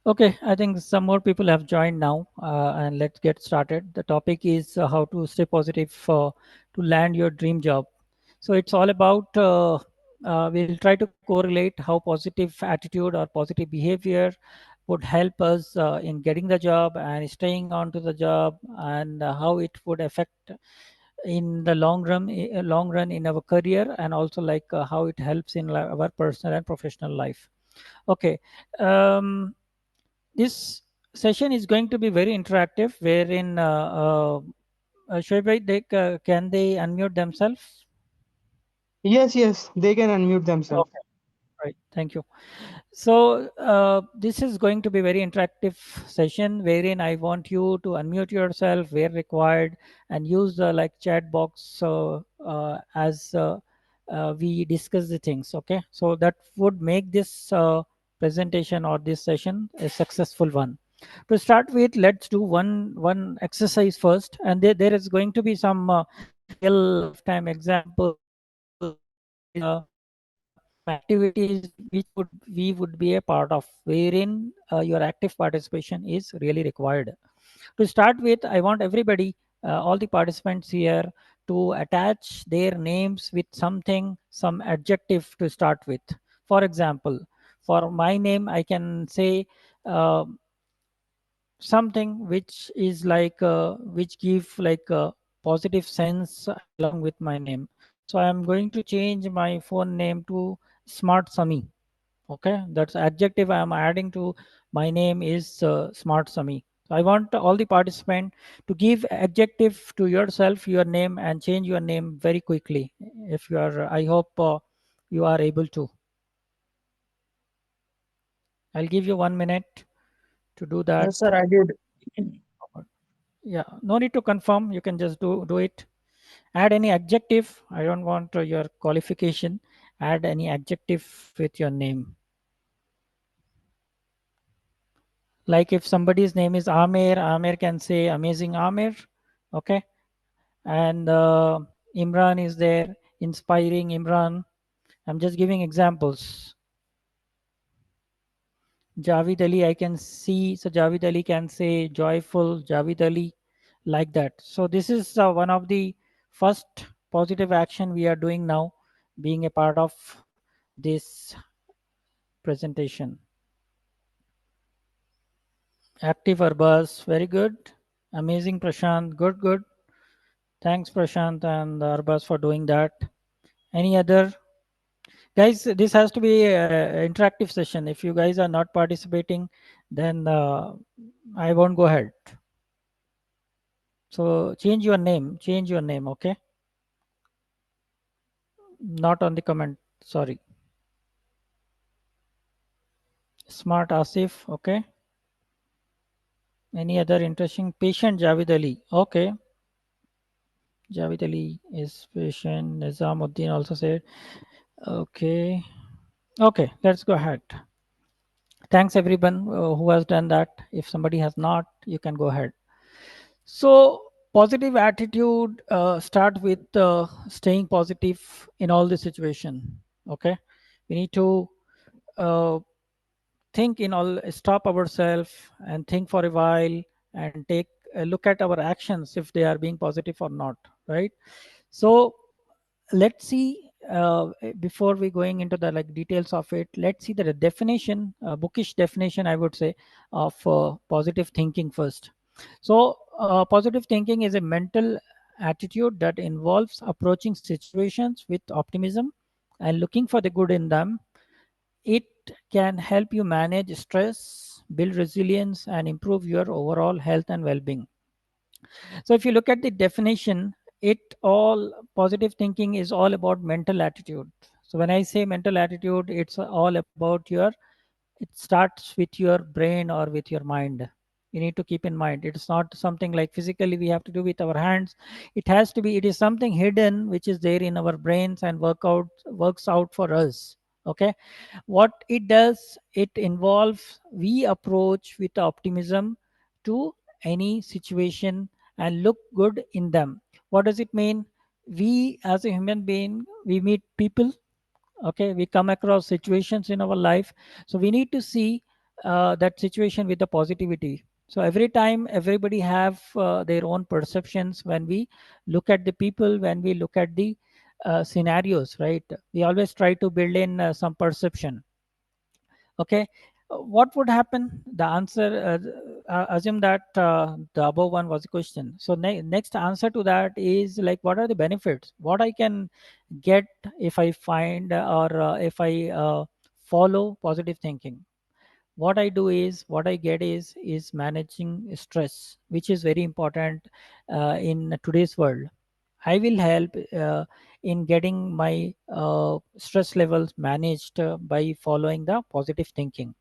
Okay, I think some more people have joined now, and let's get started. The topic is how to stay positive to land your dream job. So it's all about, we'll try to correlate how positive attitude or positive behavior would help us in getting the job and staying on to the job, and how it would affect in the long run in our career, and also like how it helps in our personal and professional life. Okay. Um, this session is going to be very interactive, wherein Shoaib, can they unmute themselves? Yes, yes, they can unmute themselves. Okay, right. Thank you. So this is going to be very interactive session, wherein I want you to unmute yourself where required and use the like chat box as we discuss the things. Okay, so that would make this presentation or this session a successful one. To start with, let's do one exercise first, and there is going to be some real lifetime examples and some activities which would we would be a part of, wherein your active participation is really required. To start with, I want everybody, all the participants here, to attach their names with something, some adjective to start with. For example, for my name, I can say uh, something which is like which give like a positive sense along with my name. So I am going to change my phone name to Smart Sami. Okay, that's adjective I am adding to my name is Smart Sami. So I want all the participant to give adjective to yourself, your name, and change your name very quickly. If you are, I hope you are able to. I'll give you 1 minute to do that. Yes, sir, I did. Yeah, no need to confirm. You can just do it. Add any adjective. I don't want your qualification. Add any adjective with your name. Like if somebody's name is Amir, Amir can say amazing Amir. Okay. And Imran is there, inspiring Imran. I'm just giving examples. Javid Ali, I can see. So Javid Ali can say joyful, Javid Ali, like that. So this is one of the first positive action we are doing now, being a part of this presentation. Active Arbas, very good. Amazing Prashant, good, good. Thanks Prashant and Arbas for doing that. Any other? Guys, this has to be an interactive session. If you guys are not participating, then I won't go ahead. So change your name, okay? Not on the comment, sorry. Smart Asif, okay? Any other interesting? Patient Javid Ali, okay. Javid Ali is patient. Nizamuddin also said, okay. Okay, let's go ahead. Thanks everyone who has done that. If somebody has not, you can go ahead. So positive attitude start with staying positive in all the situation. Okay, we need to uh, think in all, stop ourselves and think for a while and take a look at our actions if they are being positive or not. Right. So let's see before we going into the like details of it, let's see the definition, bookish definition I would say, of positive thinking first. So positive thinking is a mental attitude that involves approaching situations with optimism and looking for the good in them. It can help you manage stress, build resilience, and improve your overall health and well-being. So if you look at the definition, it all positive thinking is all about mental attitude. So when I say mental attitude, it's all about your, it starts with your brain or with your mind. You need to keep in mind it's not something like physically we have to do with our hands. It has to be, it is something hidden which is there in our brains and works out for us. Okay, what it does, it involves we approach with optimism to any situation and look good in them. What does it mean? We as a human being, we meet people. Okay, we come across situations in our life, so we need to see, that situation with the positivity. So every time everybody have their own perceptions when we look at the people, when we look at the scenarios, right? We always try to build in some perception. Okay. What would happen? The answer, assume that the above one was a question. So next answer to that is like, what are the benefits, what I can get if I find or if I follow positive thinking. What I do is, what I get is managing stress, which is very important in today's world. I will help in getting my stress levels managed by following the positive thinking.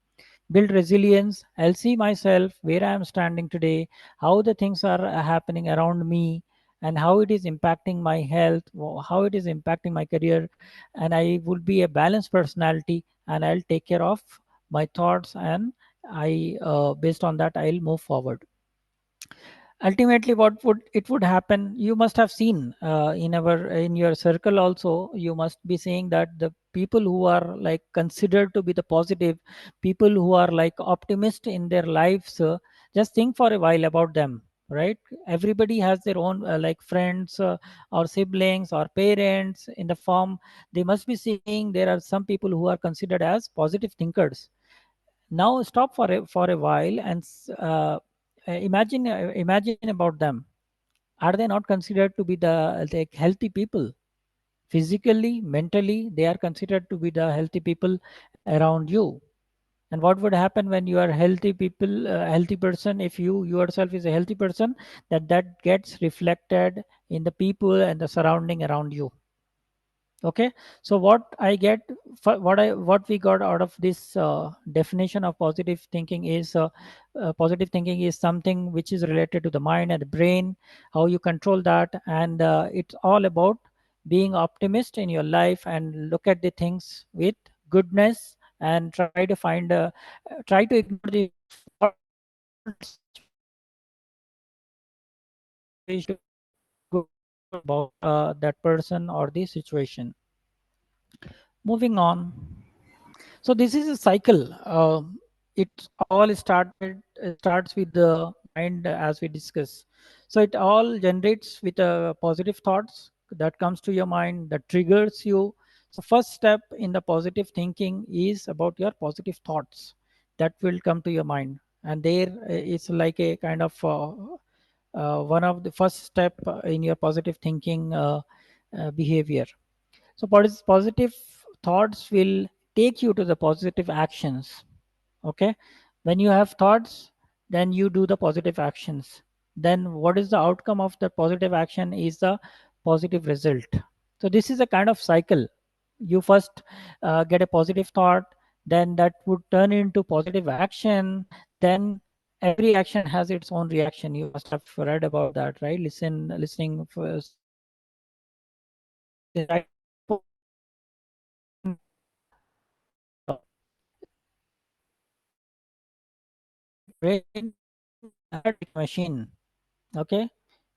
Build resilience. I'll see myself where I am standing today, how the things are happening around me, and how it is impacting my health, how it is impacting my career. And I will be a balanced personality, and I'll take care of my thoughts, and based on that, I'll move forward. Ultimately, what would it would happen, you must have seen in your circle also, you must be saying that the people who are like considered to be the positive people, who are like optimist in their lives, just think for a while about them, right? Everybody has their own like friends or siblings or parents in the form. They must be seeing there are some people who are considered as positive thinkers. Now stop for a while and imagine about them. Are they not considered to be the healthy people? Physically, mentally, they are considered to be the healthy people around you. And what would happen when you are healthy people, healthy person, if you yourself is a healthy person, that gets reflected in the people and the surrounding around you. Okay. So what I get, what we got out of this definition of positive thinking is, positive thinking is something which is related to the mind and the brain, how you control that. And it's all about being optimist in your life and look at the things with goodness, and try to find try to ignore the faults in the situation, and try to find good about that person or the situation. Moving on. So this is a cycle. It all starts with the mind, as we discuss. So it all generates with positive thoughts that comes to your mind, that triggers you. So first step in the positive thinking is about your positive thoughts that will come to your mind, and there it's like a kind of one of the first step in your positive thinking behavior. So positive thoughts will take you to the positive actions. Okay. When you have thoughts, then you do the positive actions. Then what is the outcome of the positive action is the positive result. So this is a kind of cycle. You first get a positive thought, then that would turn into positive action. Then every action has its own reaction. You must have read about that, right? Listening for since right from the childhood, the brain brain like a machine. Okay.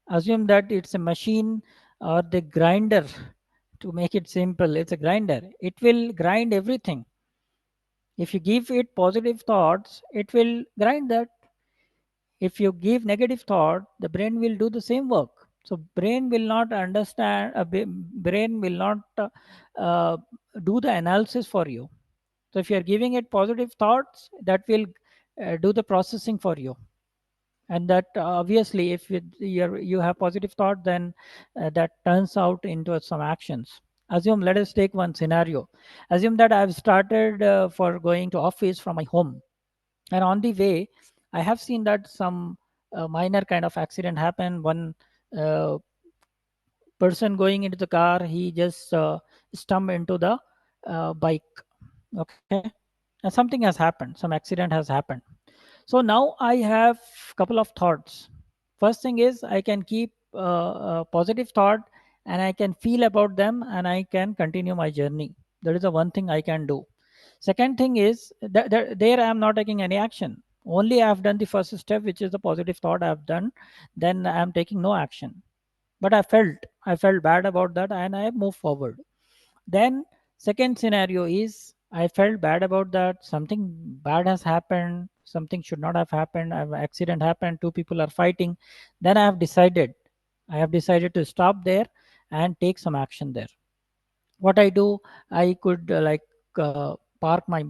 Assume that it's a machine or the grinder. To make it simple, it's a grinder. It will grind everything. If you give it positive thoughts, it will grind that. If you give negative thought, the brain will do the same work. So brain will not understand, brain will not uh, do the analysis for you. So if you are giving it positive thoughts, that will do the processing for you. And that obviously, if you have positive thought, then that turns out into some actions. Assume, let us take one scenario. Assume that I've started for going to office from my home, and on the way I have seen that some minor kind of accident happened. One uh, person going into the car, he just stumped into the bike. Okay. And something has happened, some accident has happened. So now I have couple of thoughts. First thing is, I can keep a positive thought, and I can feel about them, and I can continue my journey. That is the one thing I can do. Second thing is that there I am not taking any action. Only I have done the first step, which is the positive thought I have done. Then I am taking no action. But I felt bad about that, and I move forward. Then second scenario is, I felt bad about that. Something bad has happened. Something should not have happened. An accident happened. Two people are fighting. Then I have decided. I have decided to stop there and take some action there. What I do, I could park my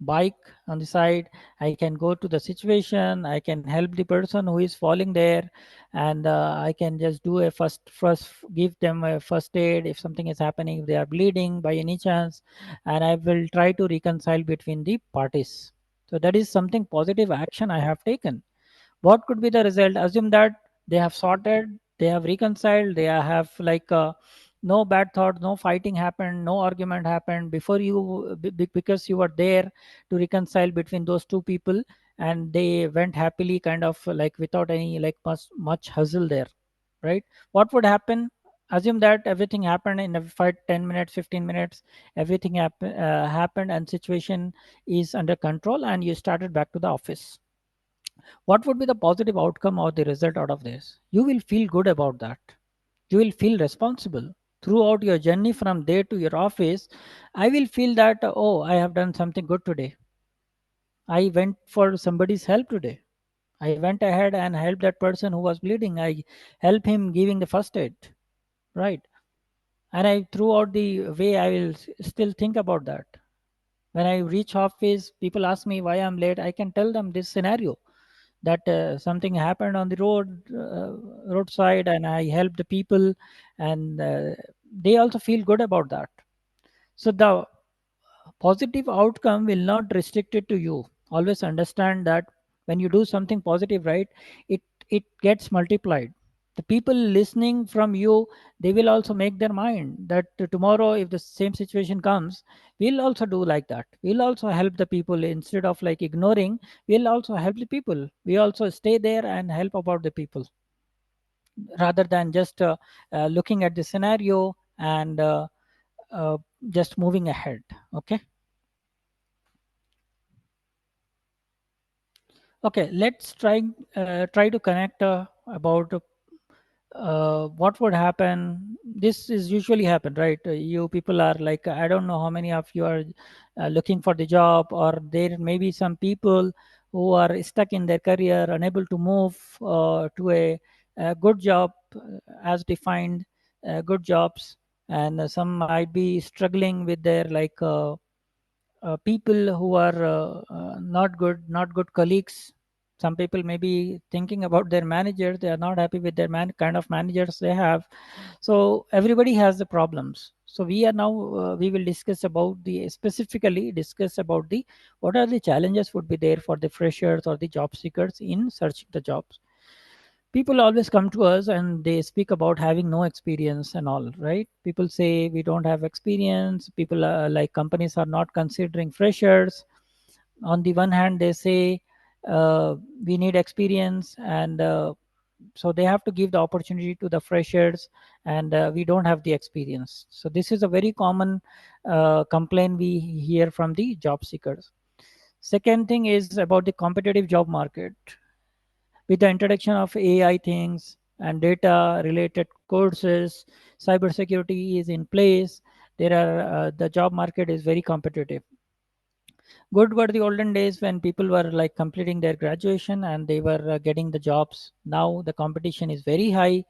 bike on the side. I can go to the situation. I can help the person who is falling there, and I can just do a first give them a first aid if something is happening, if they are bleeding by any chance, and I will try to reconcile between the parties. So that is something positive action I have taken. What could be the result? Assume that they have sorted, they have reconciled, they have no bad thought, no fighting happened, no argument happened before you because you were there to reconcile between those two people, and they went happily, kind of like without any like much hustle there, right? What would happen? Assume that everything happened in a fight, 10 minutes, 15 minutes, everything happened and situation is under control, and you started back to the office. What would be the positive outcome or the result out of this? You will feel good about that. You will feel responsible throughout your journey from there to your office. I will feel that, oh, I have done something good today. I went for somebody's help today. I went ahead and helped that person who was bleeding. I helped him giving the first aid, right? And I throughout the way I will still think about that. When I reach office, people ask me why I'm late. I can tell them this scenario, that something happened on the roadside, and I helped the people, and they also feel good about that. So the positive outcome will not restrict it to you. Always understand that when you do something positive, right, it gets multiplied. The people listening from you, they will also make their mind that tomorrow if the same situation comes, we'll also do like that. We'll also help the people instead of like ignoring. We'll also help the people. We also stay there and help about the people, rather than just looking at the scenario and uh, just moving ahead. Okay. Okay, let's try to connect about what would happen. This is usually happen, right? You people are like, I don't know how many of you are looking for the job, or there may be some people who are stuck in their career, unable to move to a good job as defined, good jobs, and some might be struggling with their people who are not good colleagues. Some people may be thinking about their managers. They are not happy with their kind of managers they have. So everybody has the problems. So we are now we will discuss about the specifically discuss about the what are the challenges would be there for the freshers or the job seekers in searching the jobs. People always come to us and they speak about having no experience and all, right? People say we don't have experience. People like companies are not considering freshers. On the one hand they say we need experience, and so they have to give the opportunity to the freshers, and we don't have the experience. So this is a very common complaint we hear from the job seekers. Second thing is about the competitive job market. With the introduction of AI things and data related courses, cybersecurity is in place. There are the job market is very competitive. Good were the olden days when people were like completing their graduation and they were getting the jobs. Now the competition is very high.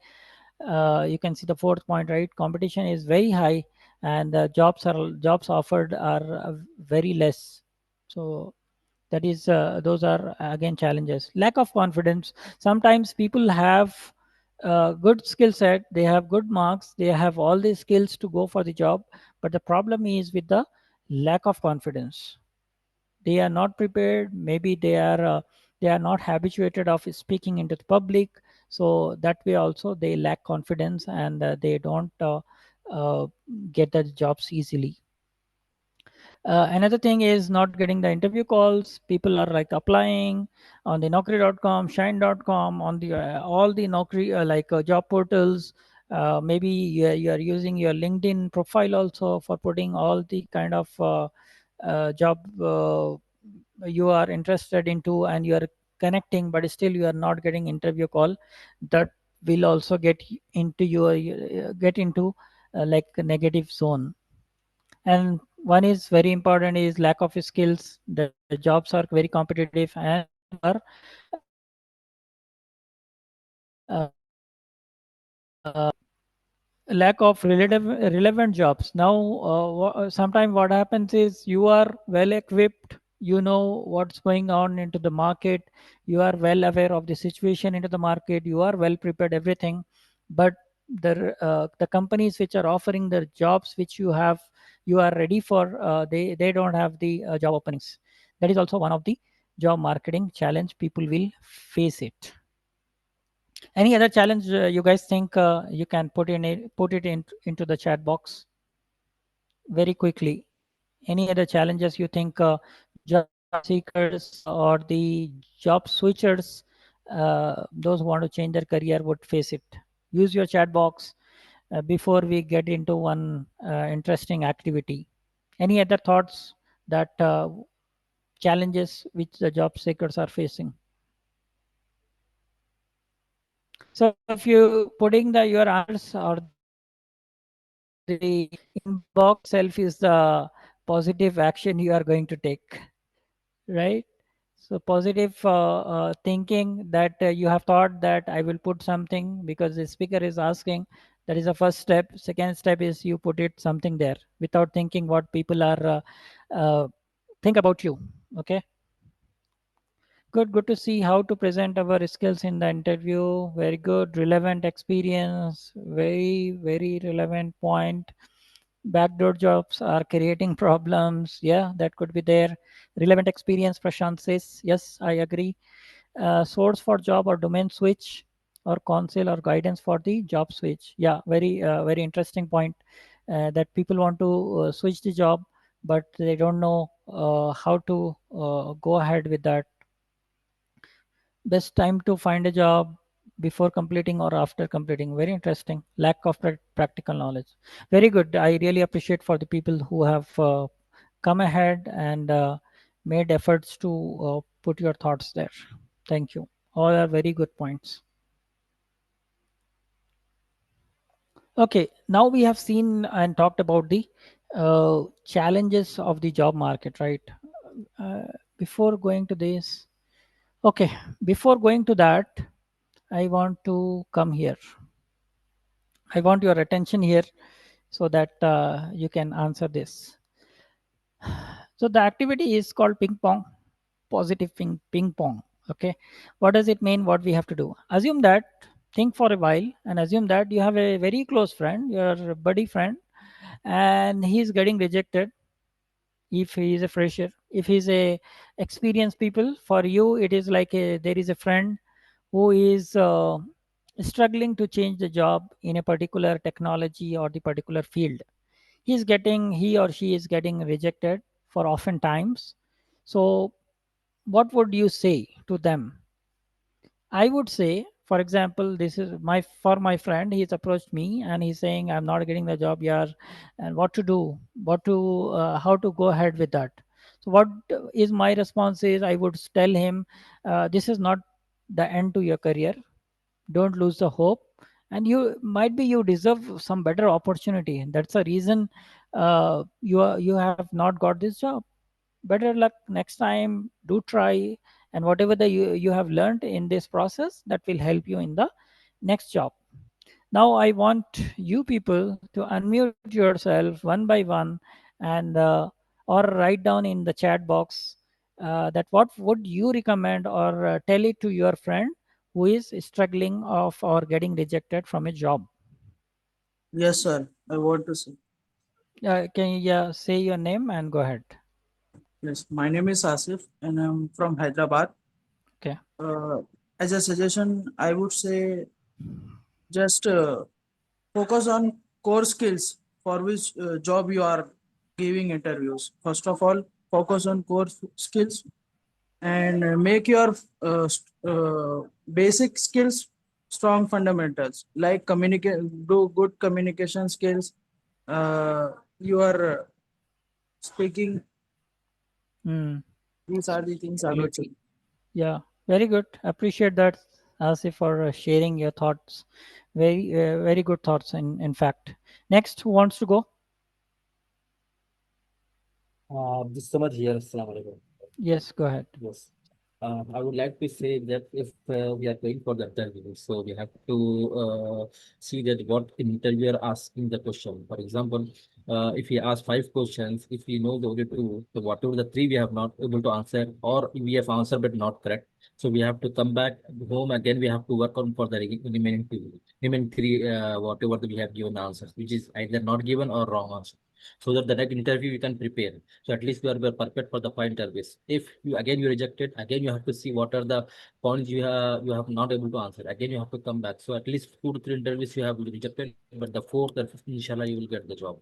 You can see the fourth point, right? Competition is very high, and jobs offered are very less. So that is those are again challenges. Lack of confidence. Sometimes people have good skill set, they have good marks, they have all the skills to go for the job, but the problem is with the lack of confidence. They are not prepared. Maybe they are not habituated of speaking into the public. So that way also they lack confidence, and they don't uh, get the jobs easily. Another thing is not getting the interview calls. People are like applying on the Naukri.com, Shine.com, on the all the Naukri job portals. Maybe you are using your LinkedIn profile also for putting all the kind of job you are interested into, and you are connecting, but still you are not getting interview call. That will also get into a negative zone. And One is very important is lack of skills. The jobs are very competitive, and second are lack of relevant jobs. Now sometimes what happens is you are well equipped, you know what's going on into the market, you are well aware of the situation into the market, you are well prepared, everything, but the companies which are offering the jobs which you are ready for, they don't have the job openings. That is also one of the job marketing challenge people will face it. Any other challenge you guys think you can put it into the chat box very quickly? Any other challenges you think job seekers or the job switchers, those who want to change their career would face it? Use your chat box before we get into one interesting activity. Any other thoughts that challenges which the job seekers are facing? So if you putting the your answers or the inbox itself is the positive action you are going to take, right? So positive thinking that you have thought that I will put something because the speaker is asking. That is the first step. Second step is you put it something there without thinking what people are think about you. Okay. Good to see how to present our skills in the interview. Very good, relevant experience, very relevant point. Backdoor jobs are creating problems. Yeah, that could be there. Relevant experience, Prashant says. Yes, I agree. Source for job or domain switch or counsel or guidance for the job switch. Yeah, very interesting point. That people want to switch the job, but they don't know how to go ahead with that. Best time to find a job, before completing or after completing. Very interesting. Lack of practical knowledge. Very good. I really appreciate for the people who have come ahead and made efforts to put your thoughts there. Thank you. All are very good points. Okay, now we have seen and talked about the challenges of the job market, right? uh, Before going to this, okay, before going to that, I want to come here. I want your attention here so that you can answer this. So the activity is called ping pong, positive ping pong. Okay, what does it mean? What we have to do? Assume that, think for a while, and assume that you have a very close friend, your buddy friend, and he's getting rejected. If he is a fresher, if he's a experienced people, for you it is like there is a friend who is struggling to change the job in a particular technology or the particular field. He or she is getting rejected for often times. So what would you say to them? I would say, for example, this is my for my friend. He's approached me and he's saying, "I'm not getting the job here, and what to do? How to go ahead with that?" So, what is my response? Is I would tell him, "This is not the end to your career. Don't lose the hope, and you deserve some better opportunity. That's the reason you have not got this job. Better luck next time. Do try, and whatever you have learned in this process, that will help you in the next job." Now I want you people to unmute yourself one by one, and or write down in the chat box that what would you recommend, or tell it to your friend who is struggling of or getting rejected from a job. Yes, sir. I want to say. Can you say your name and go ahead? Yes, my name is Asif and I'm from Hyderabad. Okay. Uh, as a suggestion, I would say just focus on core skills for which job you are giving interviews. First of all, focus on core skills and make your basic skills strong fundamentals like communicate, do good communication skills. Your speaking. Mm. These are the things I would say. Yeah, very good. Appreciate that, Asif, for sharing your thoughts. Very good thoughts. In fact, next, who wants to go? This Samad here. Assalamu alaikum. Yes, go ahead. Yes. I would like to say that if we are going for the interview, so we have to see that what interviewer asking the question. For example, if he asks five questions, if we know the only two, so whatever the three we have not able to answer, or we have answered but not correct, so we have to come back home again. We have to work on for the remaining two, remaining three, whatever we have given answers, which is either not given or wrong answer, so that the next interview we can prepare. So at least we are perfect for the point interviews. If you again you rejected, again you have to see what are the points you have not able to answer. Again you have to come back. So at least 2 to 3 interviews you have rejected, but the fourth or fifth, inshallah, you will get the job.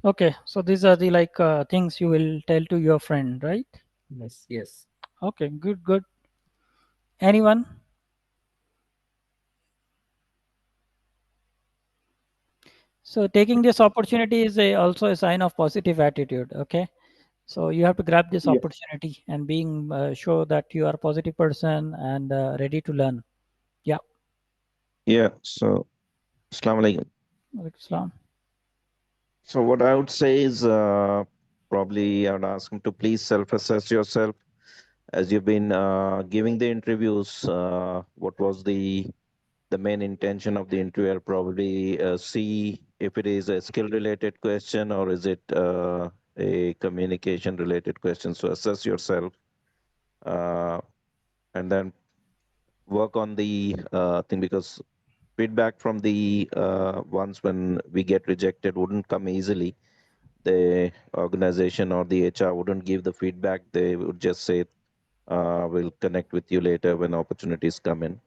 Okay, so these are the like things you will tell to your friend, right? Yes, yes. Okay, good, good. Anyone? So taking this opportunity is also a sign of positive attitude. Okay, so you have to grab this Yeah. opportunity and being show that you are a positive person and ready to learn. Yeah, Yeah, so Assalamu alaikum. Islam. So what I would say is probably I would ask him to please self-assess yourself as you've been giving the interviews. What was the main intention of the interviewer? Probably see if it is a skill-related question or is it a communication-related question. So assess yourself uh, and then work on the thing because feedback from the ones when we get rejected wouldn't come easily. The organization or the HR wouldn't give the feedback. They would just say, we'll connect with you later when opportunities come in.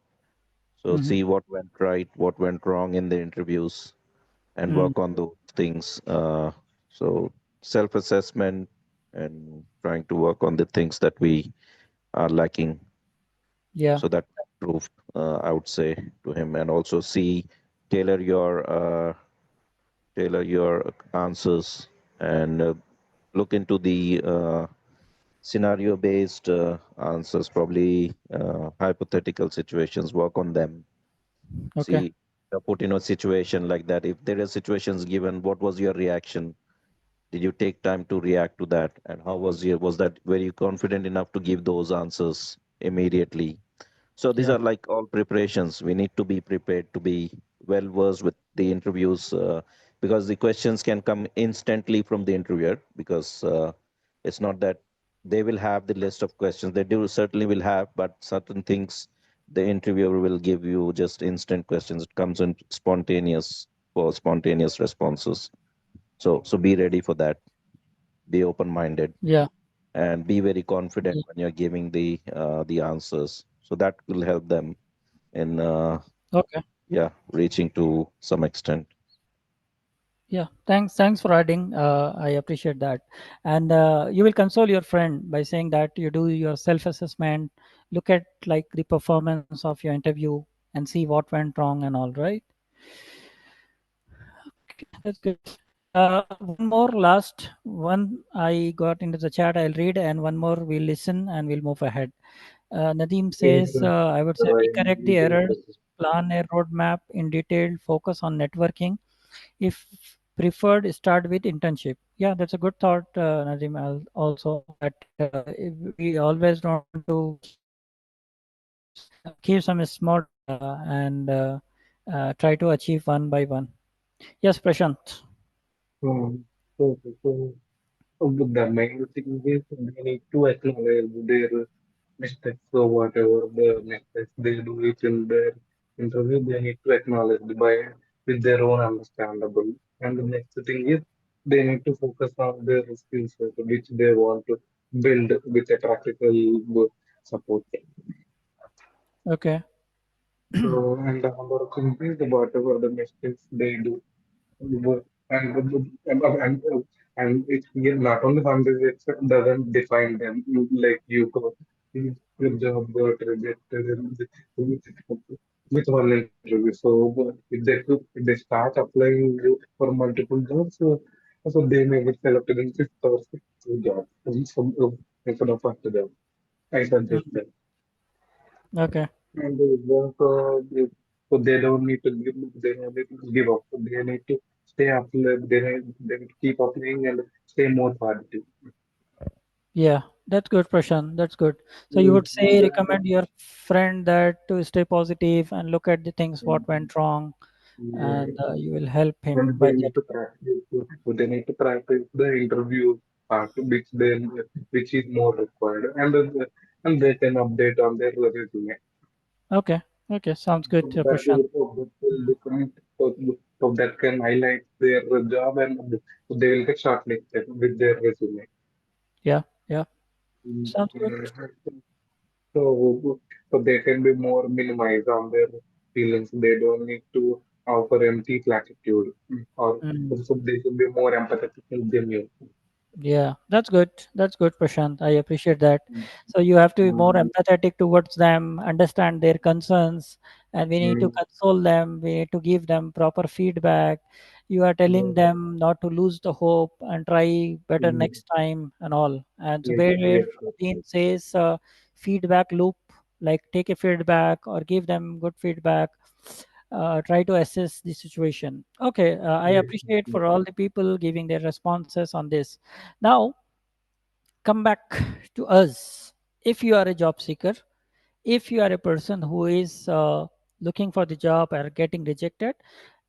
So Hmm. see what went right, what went wrong in the interviews, and Mm. work on those things. So self-assessment and trying to work on the things that we are lacking. Yeah, So that proof, I would say to him, and also see tailor your tailor your answers and look into the scenario based answers, probably hypothetical situations, work on them. okay. See, put in a situation like that. If there are situations given, what was your reaction? Did you take time to react to that? And how was that, were you confident enough to give those answers immediately? So these Yeah, are like all preparations. We need to be prepared to be well versed with the interviews because the questions can come instantly from the interviewer because it's not that they will have the list of questions. They do certainly will have, but certain things the interviewer will give you just instant questions. It comes in spontaneous for spontaneous responses. So be ready for that. Be open minded yeah, and be very confident yeah. when you're giving the answers. So that will help them in Okay. yeah reaching to some extent. Yeah, thanks for adding. I appreciate that. And you will console your friend by saying that you do your self-assessment, look at like the performance of your interview, and see what went wrong and all. Right? Okay, that's good. One more last one I got into the chat. I'll read, and one more we'll listen and we'll move ahead. Nadeem says, I would say, we correct the errors, plan a roadmap in detail, focus on networking. If preferred, start with internship. Yeah, that's a good thought, Nadeem. Also, that if we always don't want to keep some small targets, keep some small and try to achieve one by one. Yes, Prashant. So the main thing is they need to acknowledge their mistakes. So whatever the mistakes they do it in their interview, they need to acknowledge by with their own understandable. And the next thing is they need to focus on their skills which they want to build with a practical support. Okay. So and the other thing is whatever the mistakes they do Wo- and and it's here not only something it doesn't define them like you go your job got rejected with one interview. So if they start applying for multiple jobs, so they may get selected in fifth or sixth job instead of first job. I suggest Mm. that. Okay. And so they don't need to give, they don't need to give up. They need to stay up, they keep applying and stay more positive. Yeah, that's good, Prashant. That's good. So you Mm, would say and, recommend your friend that to stay positive and look at the things what went wrong, and mm, you will help him and by they need that. to practice. They need to practice the interview part, which is more required, and they can update on their resume. Okay, okay, sounds So good, that Prashant. will become so that can highlight their job and they will get shortlisted with their resume. Yeah, yeah, Mm, sounds good. So, so they can be more minimized on their feelings. They don't need to offer empty platitude, or Mm. so they can be more empathetic and genuine. Yeah, that's good. That's good, Prashant. I appreciate that. Mm, So you have to be more mm, empathetic towards them, understand their concerns, and we need to mm, console them. We need to give them proper feedback. You are telling mm, them not to lose the hope and try better mm. next time and all. And so Yes, where yes, yes. Dean says feedback loop, like take a feedback or give them good feedback. Try to assess the situation. Okay, I Yes, appreciate yes. for all the people giving their responses on this. Now, come back to us. If you are a job seeker, if you are a person who is looking for the job or getting rejected,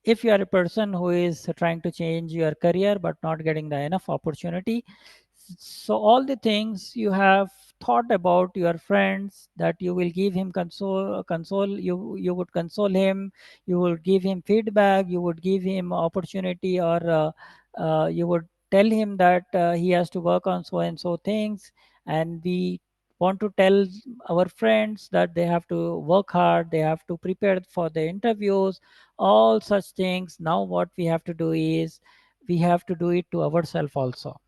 if you are a person who is trying to change your career but not getting the enough opportunity, so all the things you have thought about your friends that you will give him console, you would console him, you would give him feedback, you would give him opportunity, or you would tell him that he has to work on so and so things, and we want to tell our friends that they have to work hard, they have to prepare for the interviews, all such things. Now what we have to do is we have to do it to ourselves also.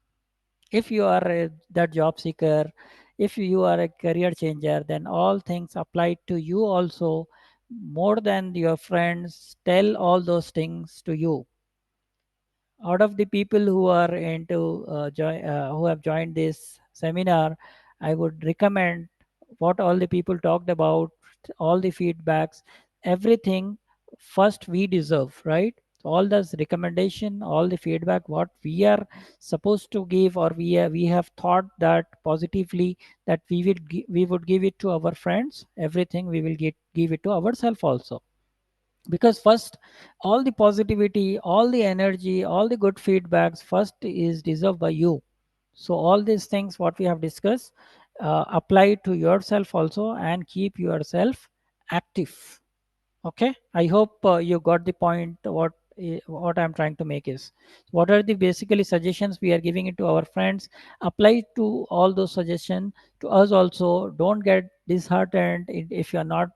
If you are that job seeker, if you are a career changer, then all things apply to you also. More than your friends, tell all those things to you. Out of the people who are into who have joined this seminar, I would recommend what all the people talked about, all the feedbacks, everything. First we deserve, right? All this recommendation, all the feedback what we are supposed to give, or we have thought that positively, that we would give it to our friends, everything we will give it to ourselves also. Because first, all the positivity, all the energy, all the good feedbacks first is deserved by you. So all these things what we have discussed, apply to yourself also, and keep yourself active. Okay, I hope you got the point. What I'm trying to make is, what are the basically suggestions we are giving it to our friends. Apply to all those suggestions to us also. Don't get disheartened if you are not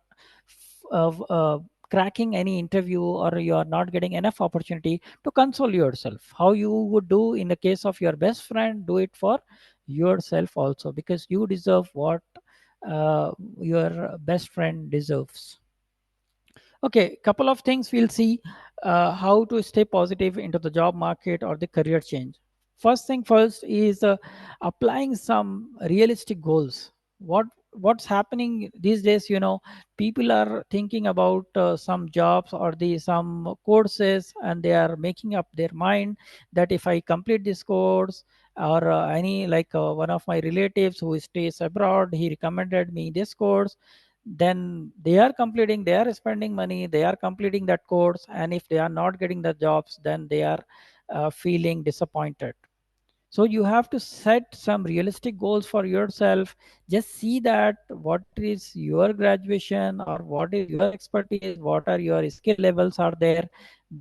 cracking any interview, or you are not getting enough opportunity. To console yourself, how you would do in the case of your best friend, do it for yourself also, because you deserve what your best friend deserves. Okay, couple of things we'll see how to stay positive into the job market or the career change. First thing first is applying some realistic goals. What's happening these days? People are thinking about some jobs or the some courses, and they are making up their mind that if I complete this course, or any like one of my relatives who stays abroad, he recommended me this course, then they are completing, they are spending money, they are completing that course, and if they are not getting the jobs, then they are feeling disappointed. So you have to set some realistic goals for yourself. Just see that what is your graduation, or what is your expertise, what are your skill levels are there.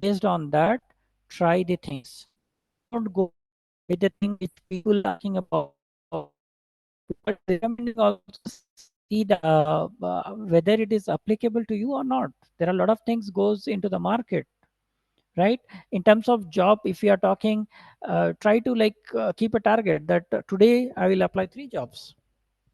Based on that, try the things. Don't go with the thing which people are talking about. People are recommending also, see the whether it is applicable to you or not. There are a lot of things goes into the market, right? In terms of job, if we are talking, try to like keep a target that today I will apply 3 jobs,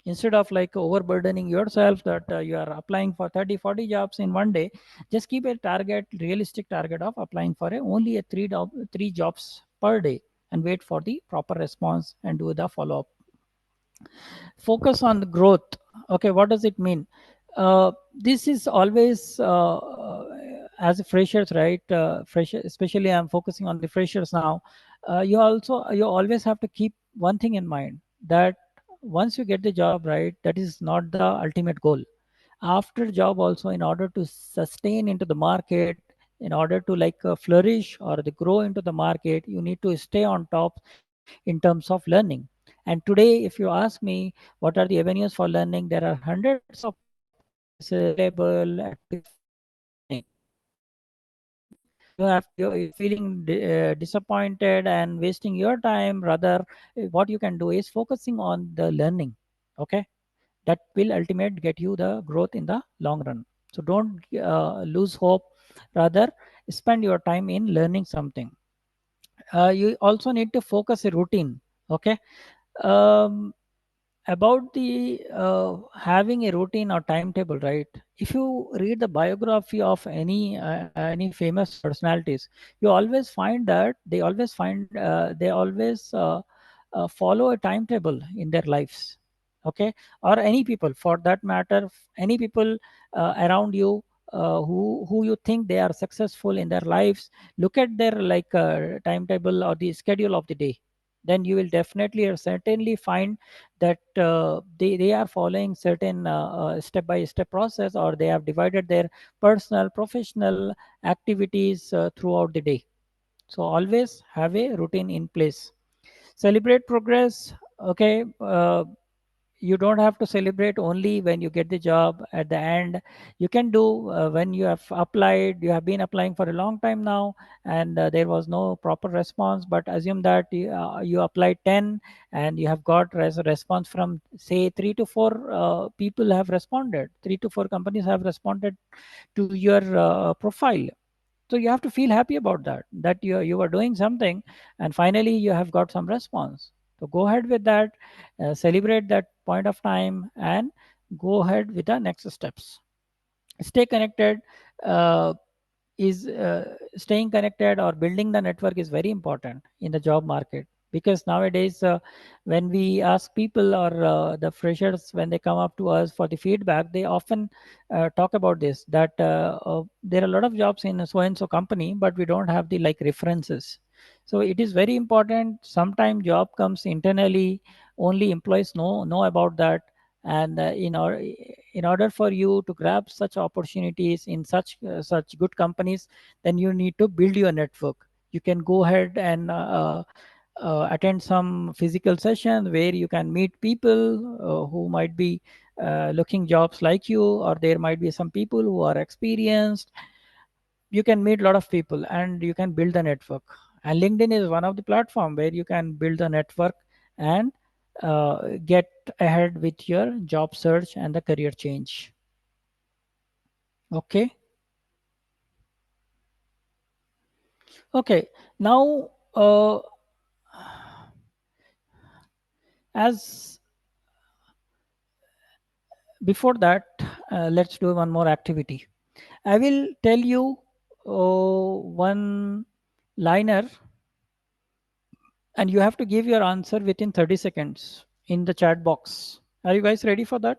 instead of like overburdening yourself that you are applying for 30, 40 jobs in one day. Just keep a target, realistic target of applying for only a three jobs per day, and wait for the proper response and do the follow up. Focus on the growth. Okay, what does it mean? This is always as a freshers, right? Fresher, especially I'm focusing on the freshers now. You always have to keep one thing in mind, that once you get the job, right, that is not the ultimate goal. After job also, in order to sustain into the market, in order to like flourish or the grow into the market, you need to stay on top in terms of learning. And today, if you ask me what are the avenues for learning, there are hundreds of opportunities available at today's for learning. You're feeling disappointed and wasting your time. Rather, what you can do is focusing on the learning. Okay, that will ultimately get you the growth in the long run. So don't lose hope. Rather, spend your time in learning something. You also need to focus a routine. Okay. Um, about the having a routine or timetable, right? If you read the biography of any famous personalities, you always find that they always follow a timetable in their lives. Okay, or any people for that matter, any people around you, who you think they are successful in their lives, look at their like timetable or the schedule of the day. Then you will definitely or certainly find that they are following certain step by step process, or they have divided their personal professional activities throughout the day. So always have a routine in place. Celebrate progress. Okay. You don't have to celebrate only when you get the job at the end. You can do when you have applied, you have been applying for a long time now, and there was no proper response, but assume that you applied 10 and you have got response from say 3 to 4 people have responded, 3 to 4 companies have responded to your profile. So you have to feel happy about that you are doing something, and finally you have got some response. So go ahead with that, celebrate that point of time, and go ahead with the next steps. Stay connected. uh, is Staying connected or building the network is very important in the job market, because nowadays when we ask people or the freshers, when they come up to us for the feedback, they often talk about this, that there are a lot of jobs in so and so company, but we don't have the like references. So it is very important. Sometimes job comes internally, only employees know about that. And in order for you to grab such opportunities in such good companies, then you need to build your network. You can go ahead and attend some physical sessions where you can meet people who might be looking jobs like you, or there might be some people who are experienced. You can meet a lot of people and you can build a network. And LinkedIn is one of the platform where you can build a network and get ahead with your job search and the career change. Okay. Okay. Now, as before that, let's do one more activity. I will tell you one liner, and you have to give your answer within 30 seconds in the chat box. Are you guys ready for that?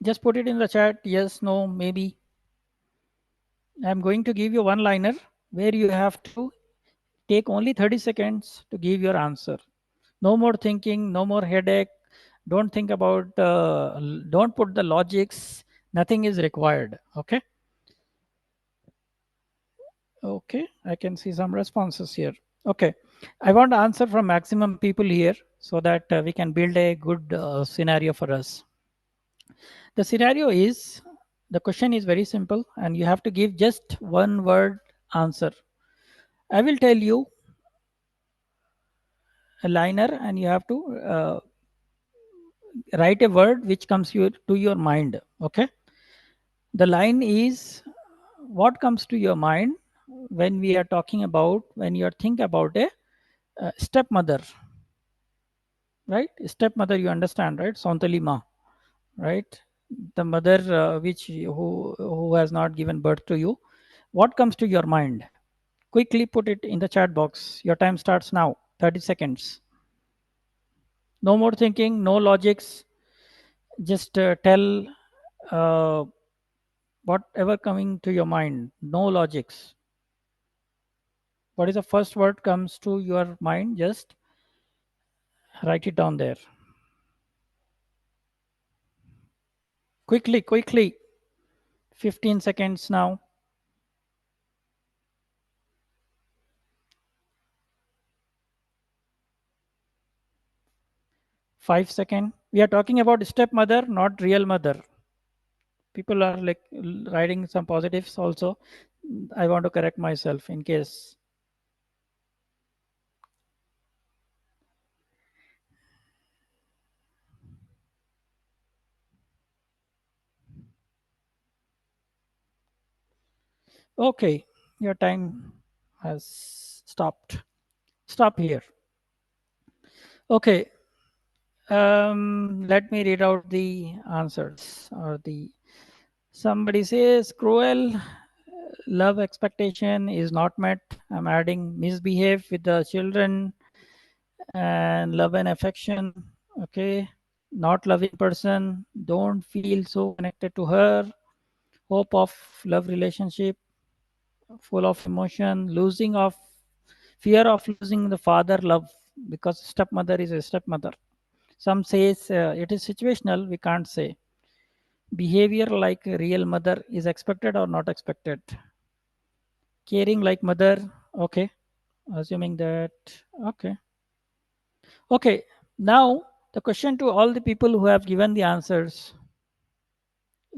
Just put it in the chat. Yes, no, maybe. I'm going to give you one liner where you have to take only 30 seconds to give your answer. No more thinking, no more headache. Don't think about, don't put the logics. Nothing is required. Okay. Okay. I can see some responses here. Okay. I want to answer from maximum people here so that we can build a good scenario for us. The scenario is, the question is very simple and you have to give just one word answer. I will tell you a liner and you have to write a word which comes to your mind. Okay. The line is, what comes to your mind when we are talking about, when you think about a stepmother, right? Stepmother, you understand, right? Sontali ma, right? The mother which who has not given birth to you. What comes to your mind? Quickly put it in the chat box. Your time starts now. 30 seconds. No more thinking, no logics. Just tell uh, Whatever coming to your mind, no logics. What is the first word comes to your mind? Just write it down there. Quickly, quickly. 15 seconds now. 5 seconds. We are talking about stepmother, not real mother. People are like writing some positives also. I want to correct myself in case. Okay, your time has stopped. Stop here. Okay, let me read out the answers or the somebody says cruel love expectation is not met. I'm adding misbehave with the children and love and affection. Okay, not loving person, don't feel so connected to her. Hope of love relationship, full of emotion, losing of fear of losing the father love because stepmother is a stepmother. Some says it is situational. We can't say behavior like a real mother is expected or not expected. Caring like mother. Okay, assuming that. Okay, okay. Now the question to all the people who have given the answers: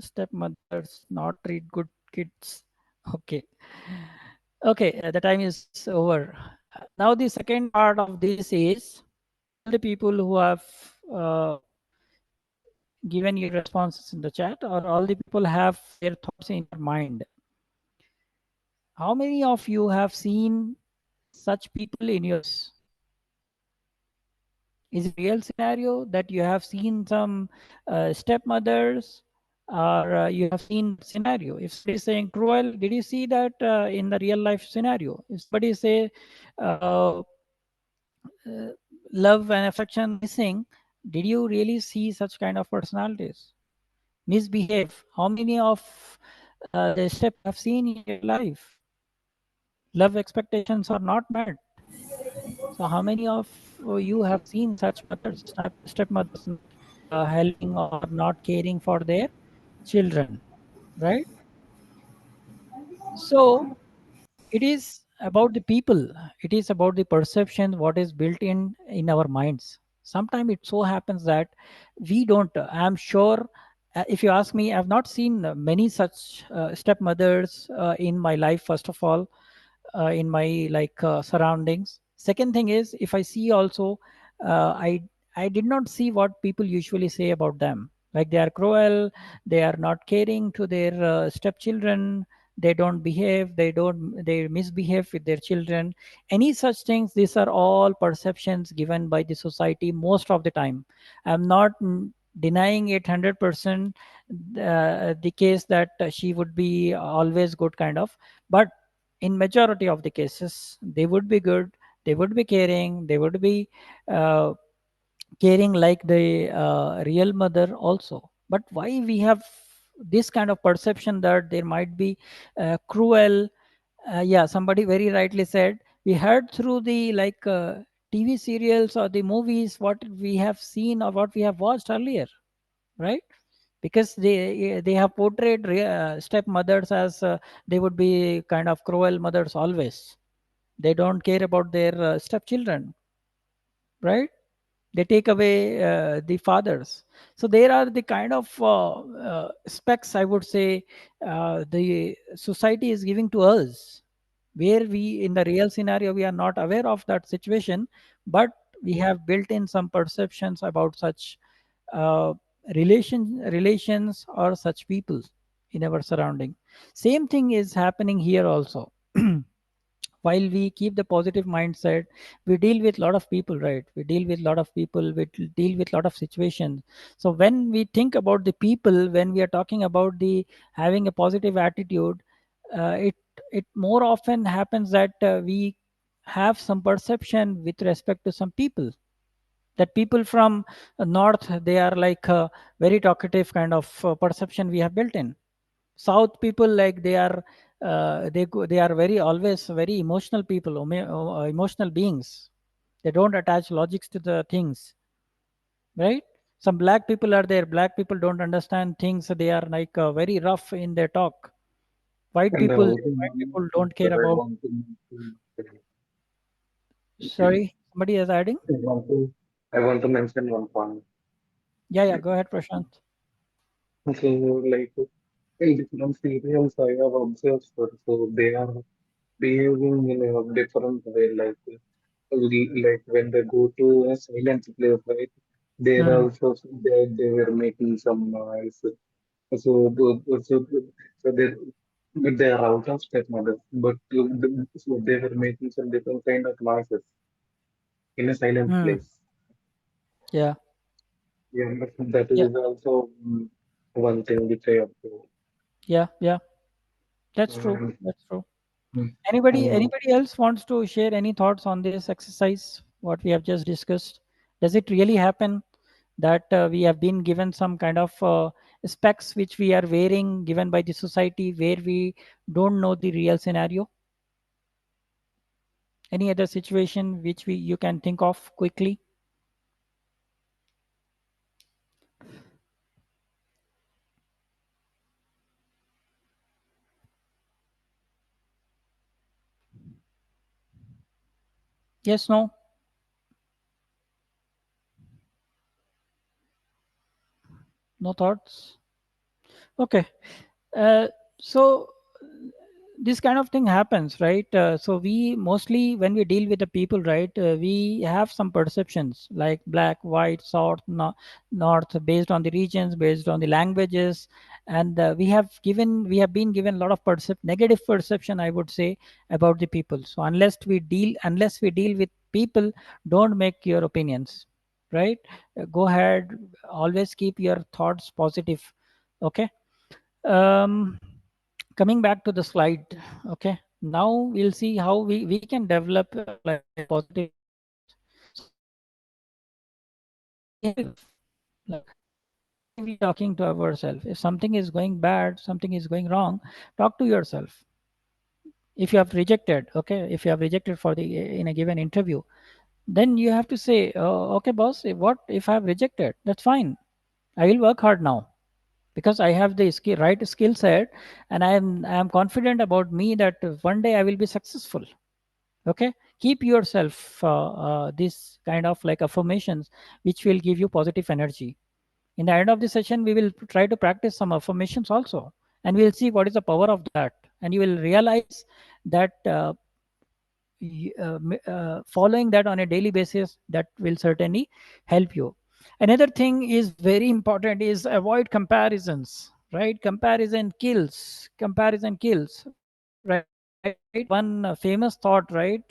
stepmothers not treat good kids. Okay, okay. The time is over. Now the second part of this is all the people who have uh, given your responses in the chat, or all the people have their thoughts in your mind. How many of you have seen such people in your is it real scenario that you have seen some stepmothers or you have seen that scenario? If somebody is saying cruel, did you see that in the real life scenario? If somebody say uh, uh, love and affection missing, did you really see such kind of personalities? Misbehave. How many of the step you have seen in your life? Love expectations are not met. So how many of you have seen such mothers, stepmothers not helping or not caring for their children, right? So it is about the people. It is about the perception what is built in our minds. Sometimes it so happens that we don't. I'm sure. If you ask me, I've not seen many such stepmothers in my life. First of all, in my like surroundings. Second thing is, if I see also, I did not see what people usually say about them. Like they are cruel, they are not caring to their stepchildren, they don't behave, they misbehave with their children. Any such things, these are all perceptions given by the society most of the time. I'm not denying it 100% the case that she would be always good kind of, but in majority of the cases they would be good, they would be caring, they would be uh, caring like the real mother also. But why we have this kind of perception that there might be cruel, yeah, somebody very rightly said we heard through the like TV serials or the movies what we have seen or what we have watched earlier, right? Because they have portrayed stepmothers as they would be kind of cruel mothers always. They don't care about their stepchildren, right? They take away the fathers. So there are the kind of specs, I would say, the society is giving to us, where we in the real scenario we are not aware of that situation, but we have built in some perceptions about such uh, relations or such people in our surrounding. Same thing is happening here also. While we keep the positive mindset, we deal with a lot of people, right? We deal with a lot of people, deal with a lot of situations. So when we think about the people, when we are talking about the having a positive attitude, it more often happens that we have some perception with respect to some people, that people from north, they are like very talkative kind of perception we have built in. South people, like they are, they are very always very emotional people, emotional beings. They don't attach logics to the things, right? Some black people are there. Black people don't understand things. They are like very rough in their talk. White And people, also, white people don't that care I about. want to mention, Sorry, somebody is adding. I want to mention one point. Yeah, yeah. Go ahead, Prashant. So, like, in different serials, I have observed, sir, so they are behaving in a different way. Like when they go to a silent place, right? There Hmm. also they were making some noise. So, so they are out of stepmothers, but so they were making some different kind of noises in a silent Hmm. place. Yeah, Yeah, but that yeah, is also one thing which I observed. yeah, yeah. That's true. And, That's true. mm, and Anybody else wants to share any thoughts on this exercise? What we have just discussed. Does it really happen that we have been given some kind of specs which we are wearing, given by the society, where we don't know the real scenario? Any other situation which we you can think of quickly? Yes, no, no thoughts. Okay. Uh, so this kind of thing happens, right? So we mostly, when we deal with the people, right, we have some perceptions like black, white, south, north, based on the regions, based on the languages, and we have been given a lot of negative perception, I would say, about the people. So unless we deal with people, don't make your opinions, right? Go ahead, always keep your thoughts positive. Okay. um, Coming back to the slide. Okay, now we'll see how we can develop like a positive thoughts. So we have like positively talking to ourselves. If something is going bad, something is going wrong, talk to yourself. If you have rejected, okay, if you have rejected for the in a given interview, then you have to say, oh, okay boss, what if I have rejected? That's fine, I will work hard now, because I have the right skill set, and I am confident about me that one day I will be successful. Okay, keep yourself this kind of like affirmations, which will give you positive energy. In the end of the session, we will try to practice some affirmations also, and we'll see what is the power of that, and you will realize that following that on a daily basis, that will certainly help you. Another thing is very important is avoid comparisons, right? Comparison kills, right? One famous thought, right?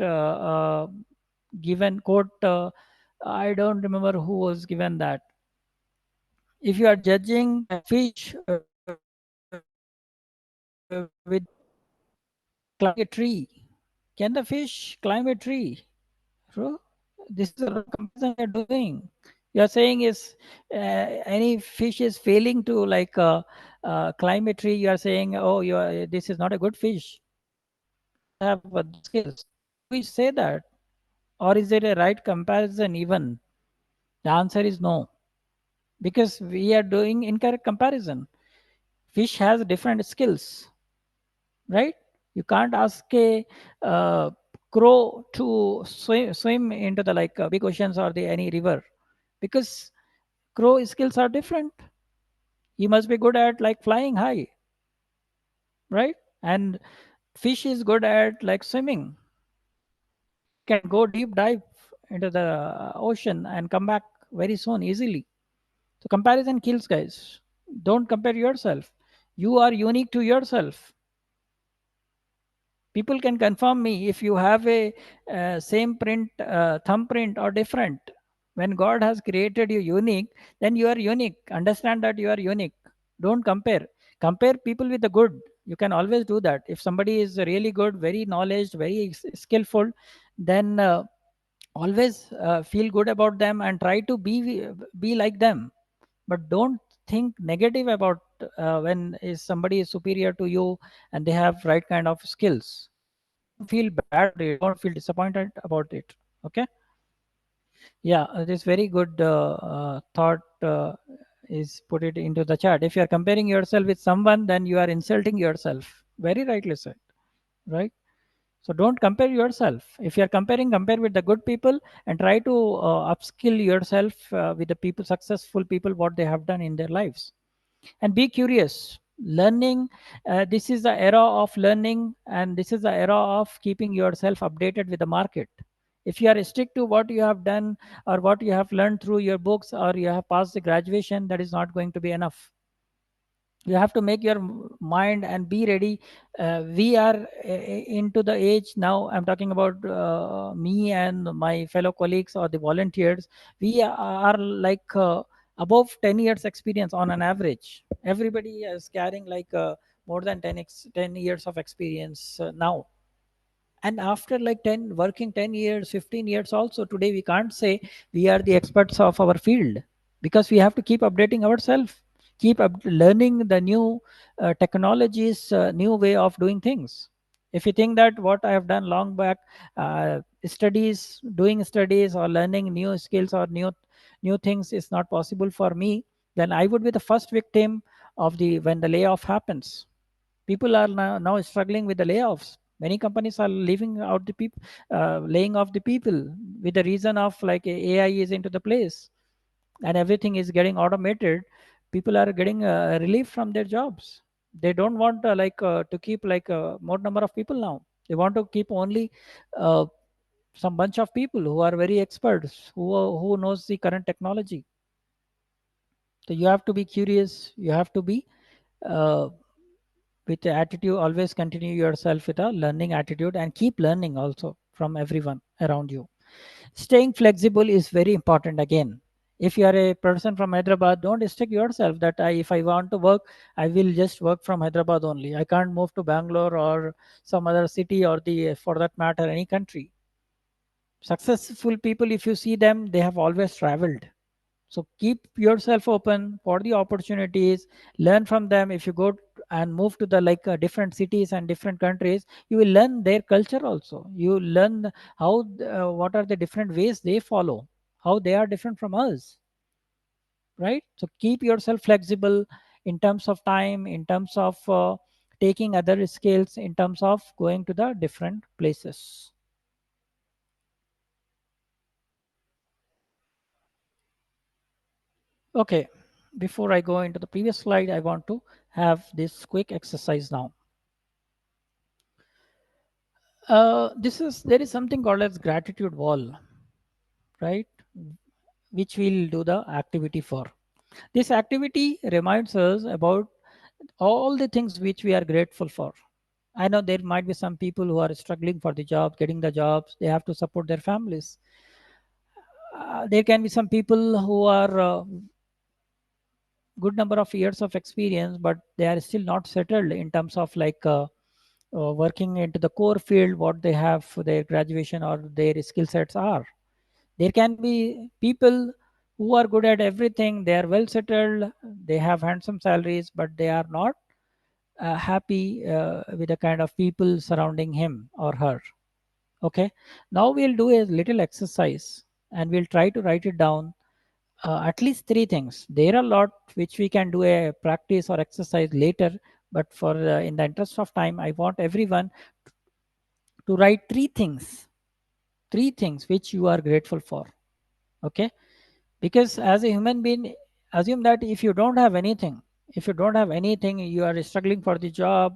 Given quote, I don't remember who was given that. If you are judging a fish with climbing a tree, can the fish climb a tree? True. This is a wrong comparison you're doing. You're saying is any fish is failing to like climb a tree. You are saying, oh, this is not a good fish. Doesn't have the skills. Do we say that, or is it a right comparison? Even the answer is no, because we are doing incorrect comparison. Fish has different skills, right? You can't ask a uh, crow to swim into the like big oceans or the any river, because crow skills are different. He must be good at like flying high, right? And fish is good at like swimming. He can go deep dive into the ocean and come back very soon easily. So comparison kills, guys. Don't compare yourself. You are unique to yourself. People can confirm me if you have a same print, thumbprint or different. When God has created you unique, then you are unique. Understand that you are unique. Don't compare people with the good. You can always do that. If somebody is really good, very knowledge, very skillful, then always feel good about them and try to be like them. But don't think negative about when is somebody is superior to you and they have right kind of skills. Don't feel bad about it. Don't feel disappointed about it. Okay. Yeah, this very good thought is put it into the chat. If you are comparing yourself with someone, then you are insulting yourself. Very rightly said, right? So don't compare yourself. If you are comparing, compare with the good people and try to upskill yourself with the people, successful people, what they have done in their lives. And be curious. Learning, this is the era of learning, and this is the era of keeping yourself updated with the market. If you are strict to what you have done or what you have learned through your books or you have passed the graduation, that is not going to be enough. You have to make your mind and be ready. We are into the age now. I'm talking about me and my fellow colleagues or the volunteers. We are like above 10 years experience on an average. Everybody is carrying like more than 10 years of experience now. And after like 10 working 10 years 15 years also, today we can't say we are the experts of our field, because we have to keep updating ourselves, keep learning the new technologies, new way of doing things. If you think that what I have done long back, studies, doing studies or learning new skills or new things is not possible for me, then I would be the first victim of the when the layoff happens. People are now struggling with the layoffs. Many companies are leaving out the people, laying off the people with the reason of like AI is into the place and everything is getting automated. People are getting relief from their jobs. They don't want to keep like more number of people now. They want to keep only uh, some bunch of people who are very experts, who knows the current technology. So you have to be curious. You have to be uh, with the attitude, always continue yourself with a learning attitude and keep learning also from everyone around you. Staying flexible is very important again. If you are a person from Hyderabad, don't stick yourself that if I want to work, I will just work from Hyderabad only. I can't move to Bangalore or some other city or the for that matter any country. Successful people, if you see them, they have always traveled. So keep yourself open for the opportunities, learn from them. If you go and move to the like different cities and different countries, you will learn their culture also. You learn how what are the different ways they follow, how they are different from us, right? So keep yourself flexible in terms of time, in terms of taking other skills, in terms of going to the different places. Okay, before I go into the previous slide, I want to have this quick exercise now. This is there is something called as gratitude wall, right? Which we'll do the activity for. This activity reminds us about all the things which we are grateful for. I know there might be some people who are struggling for the job, getting the jobs. They have to support their families. There can be some people who are good number of years of experience, but they are still not settled in terms of like working into the core field what they have for their graduation or their skill sets are. There can be people who are good at everything, they are well settled, they have handsome salaries, but they are not happy with the kind of people surrounding him or her. Okay, now we'll do a little exercise and we'll try to write it down. At least three things. There are a lot which we can do a practice or exercise later, but for in the interest of time, I want everyone to write three things which you are grateful for. Okay, because as a human being, assume that if you don't have anything, if you don't have anything, you are struggling for the job,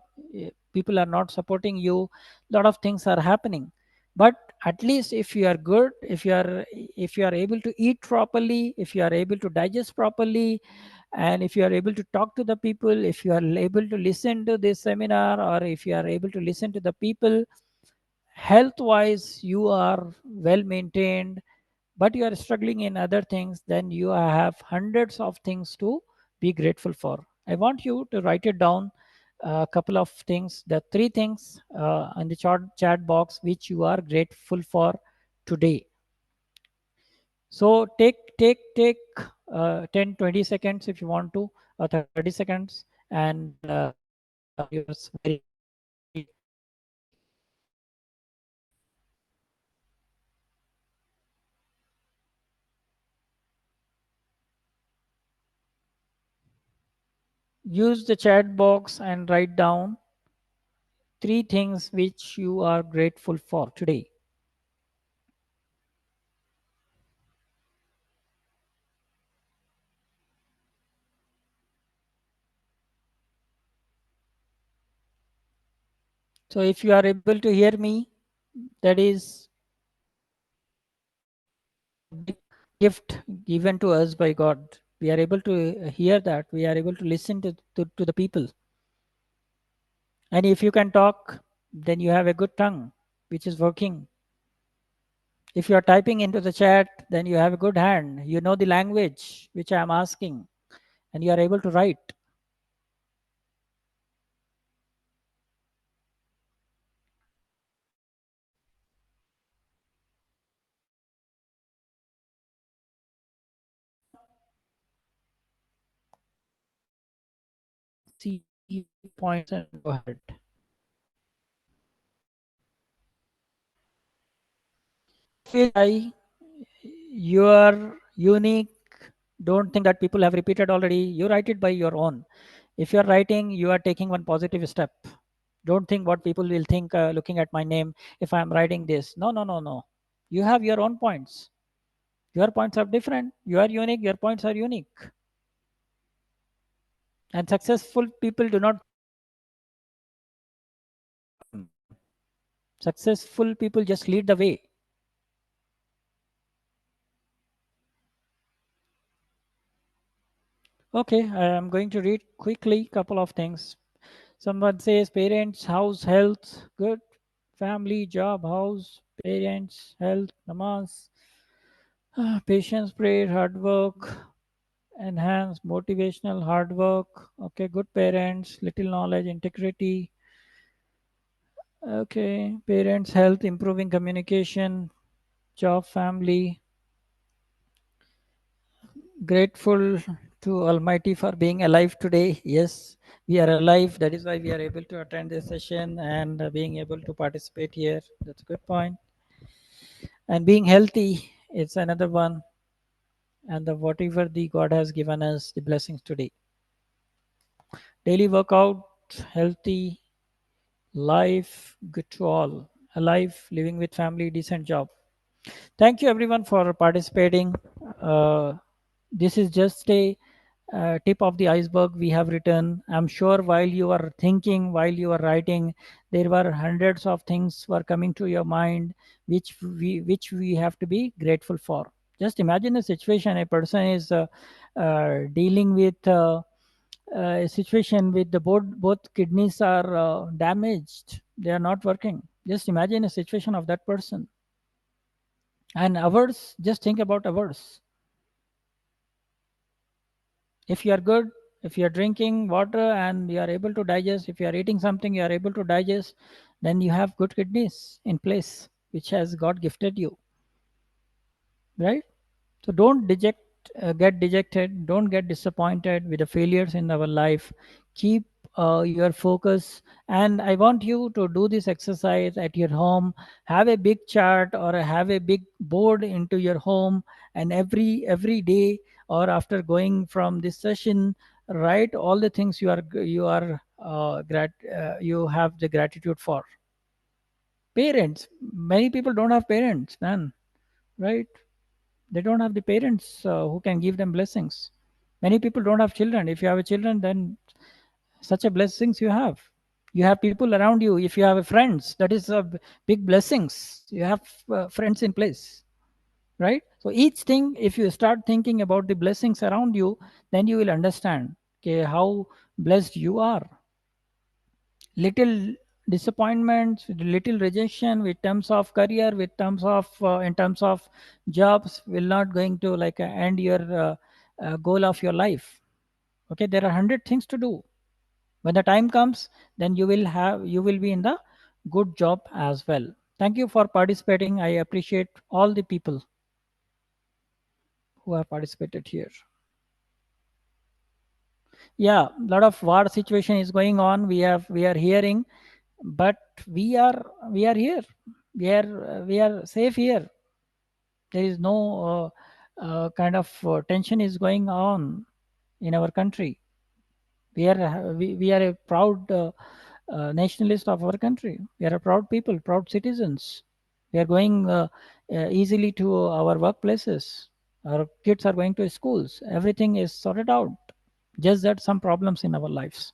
people are not supporting you, lot of things are happening. But at least if you are good, if you are able to eat properly, if you are able to digest properly, and if you are able to talk to the people, if you are able to listen to this seminar, or if you are able to listen to the people, health wise you are well maintained, but you are struggling in other things, then you have hundreds of things to be grateful for. I want you to write it down, a couple of things, the three things in the chat box which you are grateful for today. So take 10 20 seconds if you want to, or 30 seconds, and yours very clearly. Use the chat box and write down three things which you are grateful for today. So if you are able to hear me, that is a big gift given to us by God. We are able to hear that. We are able to listen to the people. And if you can talk, then you have a good tongue, which is working. If you are typing into the chat, then you have a good hand. You know the language which I am asking, and you are able to write. See points and go ahead. Feel shy, you are unique. Don't think that people have repeated already. You write it by your own. If you are writing, you are taking one positive step. Don't think what people will think looking at my name if I am writing this. No, no, no, no. You have your own points. Your points are different. You are unique. Your points are unique. And successful people do not. Successful people just lead the way. Okay, I am going to read quickly couple of things. Someone says parents, house, health, good, family, job, house, parents, health, namaz, patience, prayer, hard work, enhance, motivational, hard work. Okay, good parents, little knowledge, integrity. Okay, parents, health, improving communication, job, family. Grateful to Almighty for being alive today. Yes, we are alive. That is why we are able to attend this session and being able to participate here. That's a good point. And being healthy, it's another one. And the whatever the God has given us, the blessings today. Daily workout, healthy life, good to all. Alive, living with family, decent job. Thank you everyone for participating. Uh, this is just a tip of the iceberg we have written. I'm sure while you are thinking, while you are writing, there were hundreds of things were coming to your mind which we have to be grateful for. Just imagine a situation a person is dealing with a situation with the both kidneys are damaged, they are not working. Just imagine a situation of that person. And hours, just think about hours. If you are good, if you are drinking water and you are able to digest, if you are eating something you are able to digest, then you have good kidneys in place which has God gifted you, right? So don't get dejected. Don't get disappointed with the failures in our life. Keep your focus. And I want you to do this exercise at your home. Have a big chart or have a big board into your home, and every day or after going from this session, write all the things you have the gratitude for. Parents. Many people don't have parents, man, right? They don't have the parents who can give them blessings. Many people don't have children. If you have a children, then such a blessings you have people around you. If you have a friends, that is a big blessings. You have friends in place, right? So each thing, if you start thinking about the blessings around you, then you will understand, okay, how blessed you are. Little disappointments, little rejection with terms of career, with terms of in terms of jobs will not going to like end your goal of your life. Okay, there are 100 things to do. When the time comes, then you will be in the good job as well. Thank you for participating. I appreciate all the people who have participated here. Yeah, a lot of war situation is going on. We are hearing, but we are here. We are safe here. There is no kind of tension is going on in our country. We are a proud nationalist of our country. We are a proud people, proud citizens. We are going easily to our workplaces. Our kids are going to schools. Everything is sorted out. Just that some problems in our lives.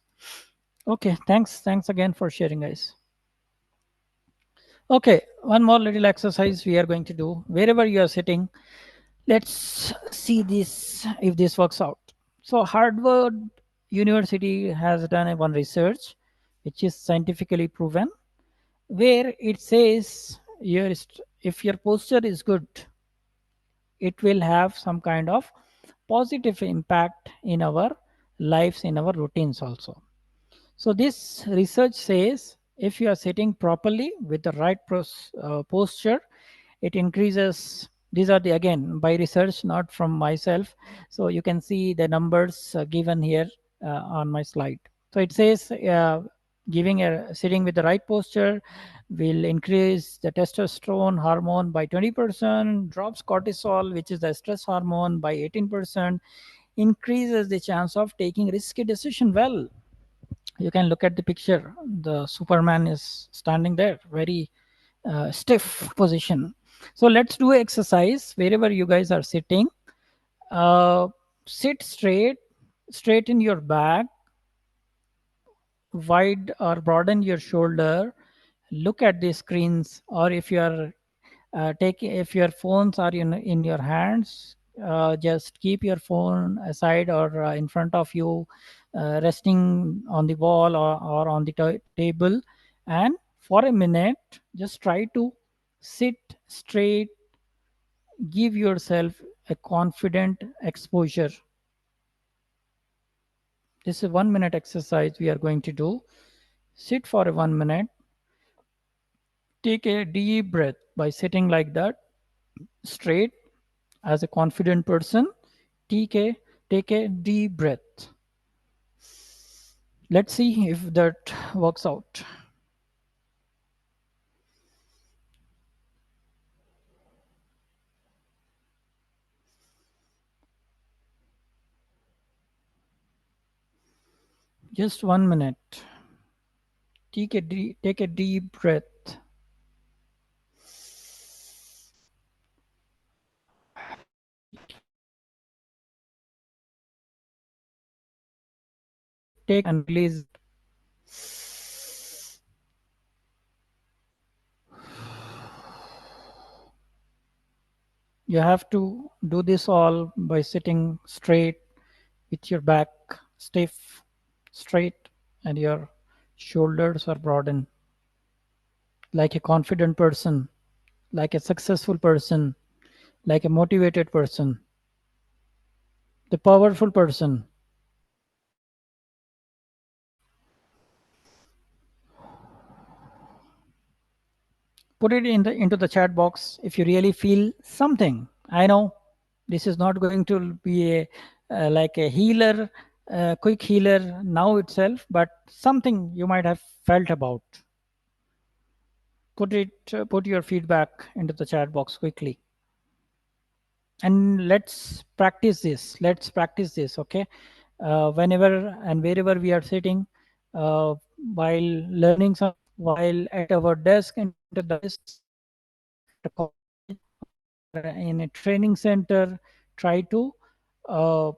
Okay, thanks again for sharing, guys. Okay, one more little exercise we are going to do. Wherever you are sitting, let's see this if this works out. So Harvard University has done one research which is scientifically proven, where it says if your posture is good, it will have some kind of positive impact in our lives, in our routines also. So this research says if you are sitting properly with the right posture, it increases. These are the again by research, not from myself. So you can see the numbers given here on my slide. So it says giving a sitting with the right posture will increase the testosterone hormone by 20%, drops cortisol, which is the stress hormone, by 18%, increases the chance of taking risky decision well. You can look at the picture. The Superman is standing there, very stiff position. So let's do exercise wherever you guys are sitting. uh, Sit straight, straighten your back, wide or broaden your shoulder, look at the screens, or if you are if your phones are in your hands, just keep your phone aside or in front of you, resting on the wall or on the table, and for a minute just try to sit straight. Give yourself a confident exposure. This is a 1 minute exercise we are going to do. Sit for a 1 minute. Take a deep breath by sitting like that, straight, as a confident person. Take a deep breath. Let's see if that works out. Just 1 minute. Take a deep breath. Take and release. You have to do this all by sitting straight with your back stiff, straight, and your shoulders are broadened, like a confident person, like a successful person, like a motivated person, the powerful person. Put it in the into the chat box if you really feel something. I know this is not going to be a like a healer, quick healer now itself, but something you might have felt about. Put your feedback into the chat box quickly, and let's practice this, okay? Whenever and wherever we are sitting, while learning something, while at our desk, into the office, at a college, or in a training center, try to uh,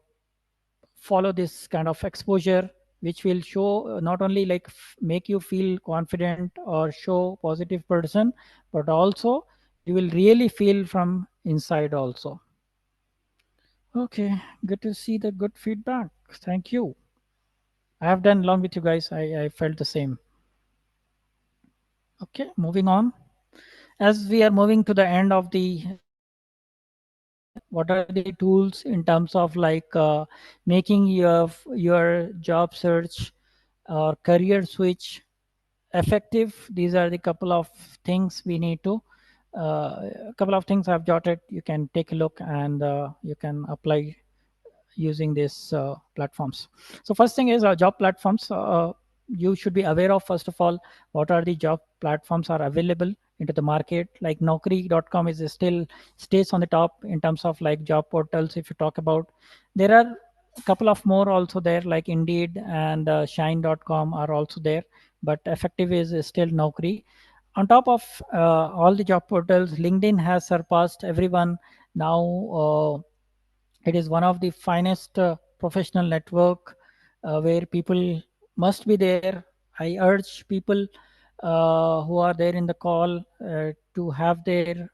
follow this kind of exposure, which will show not only like make you feel confident or show positive person, but also you will really feel from inside also. Okay, good to see the good feedback. Thank you. I have done along with you guys. I felt the same. Okay, moving on. As we are moving to the end of the session, what are the tools in terms of like making your job search or career switch effective? These are the couple of things we need to. A couple of things I've jotted. You can take a look and you can apply using these platforms. So first thing is job platforms. You should be aware of, first of all, what are the job platforms are available into the market. Like Naukri.com is still stays on the top in terms of like job portals. If you talk about, there are a couple of more also there, like Indeed and Shine.com are also there, but effective is still Naukri. On top of all the job portals, LinkedIn has surpassed everyone now. It is one of the finest professional network where people must be there. I urge people who are there in the call to have their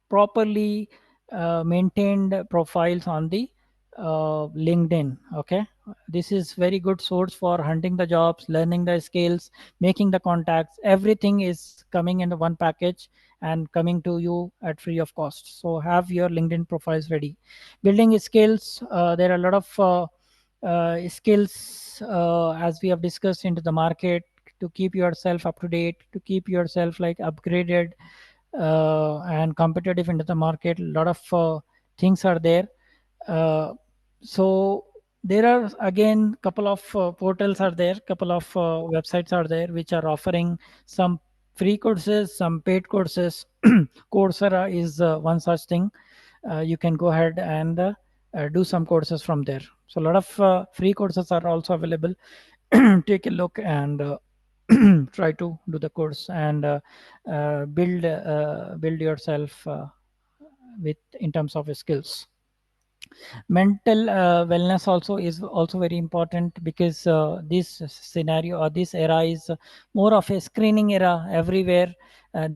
properly maintained profiles on the LinkedIn. Okay, this is very good source for hunting the jobs, learning the skills, making the contacts. Everything is coming in the one package and coming to you at free of cost. So have your LinkedIn profiles ready. Building skills, there are a lot of skills as we have discussed into the market, to keep yourself up to date, to keep yourself like upgraded and competitive into the market. A lot of things are there. uh, so there are again couple of portals are there, couple of websites are there which are offering some free courses, some paid courses. Coursera is one such thing. You can go ahead and do some courses from there. So a lot of free courses are also available. Take a look and try to do the course and build yourself with in terms of skills. Mental wellness also is also very important, because this scenario or this era is more of a screening era everywhere.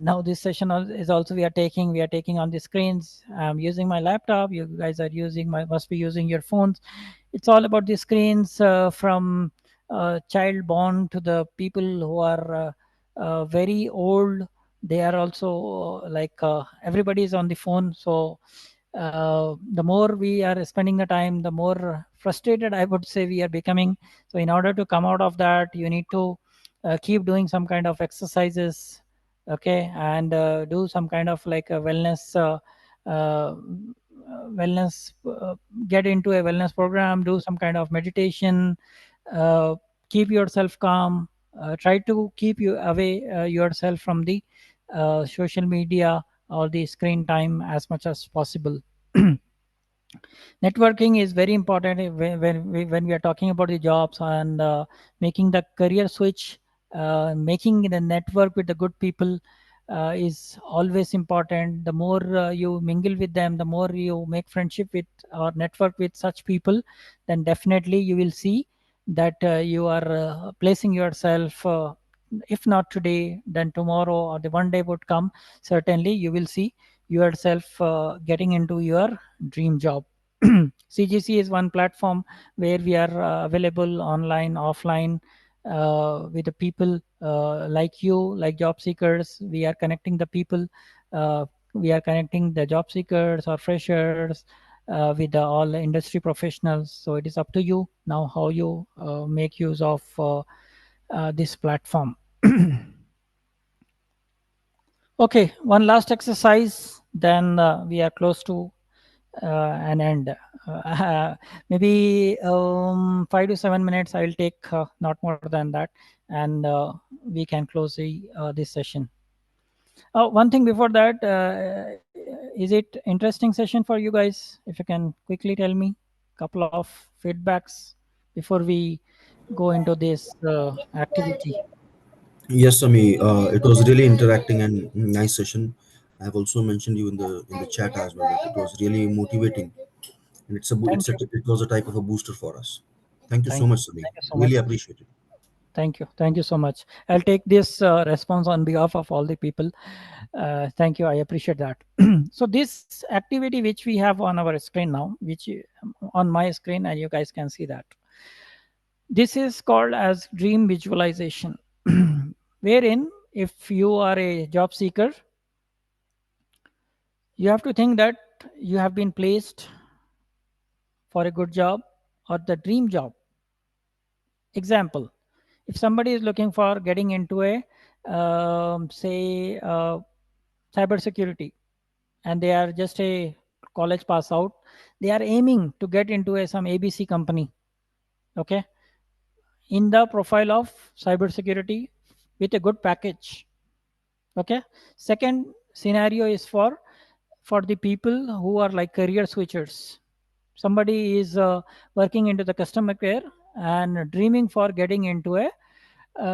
Now this session is also we are taking on the screens. I'm using my laptop, you guys are using my must be using your phones. It's all about the screens, from child born to the people who are very old. They are also everybody is on the phone. So the more we are spending the time, the more frustrated I would say we are becoming. So in order to come out of that, you need to keep doing some kind of exercises, okay, and do some kind of like a uh, wellness get into a wellness program, do some kind of meditation, uh, keep yourself calm, try to keep you away yourself from the social media or the screen time as much as possible. Networking is very important when we are talking about the jobs and making the career switch. Making the network with the good people is always important. The more you mingle with them, the more you make friendship with or network with such people, then definitely you will see that you are placing yourself, if not today, then tomorrow or the one day would come. Certainly you will see yourself getting into your dream job. CGC is one platform where we are available online, offline, with the people like you, like job seekers. We are connecting the people. We are connecting the job seekers or freshers with all the industry professionals. So it is up to you now how you make use of this platform. Okay, one last exercise, then we are close to an end. Maybe 5 to 7 minutes I will take, not more than that, and we can close this session. One thing before that, is it interesting session for you guys? If you can quickly tell me couple of feedbacks before we go into this activity. Yes, Sami, it was really interacting and nice session. I have also mentioned you in the chat as well. That it was really motivating, and Thank you, it was a type of a booster for us. Thank you so thank you, much, Sami. thank you so Really much. appreciate it. Thank you so much. I'll take this response on behalf of all the people. Thank you. I appreciate that. So this activity which we have on our screen now, on my screen, and you guys can see that. This is called as dream visualization, wherein if you are a job seeker, you have to think that you have been placed for a good job or the dream job. Example: if somebody is looking for getting into a say cybersecurity, and they are just a college pass out, they are aiming to get into some ABC company, okay, in the profile of cybersecurity with a good package. Okay. Second scenario is for the people who are like career switchers. Somebody is working into the customer care and dreaming for getting into a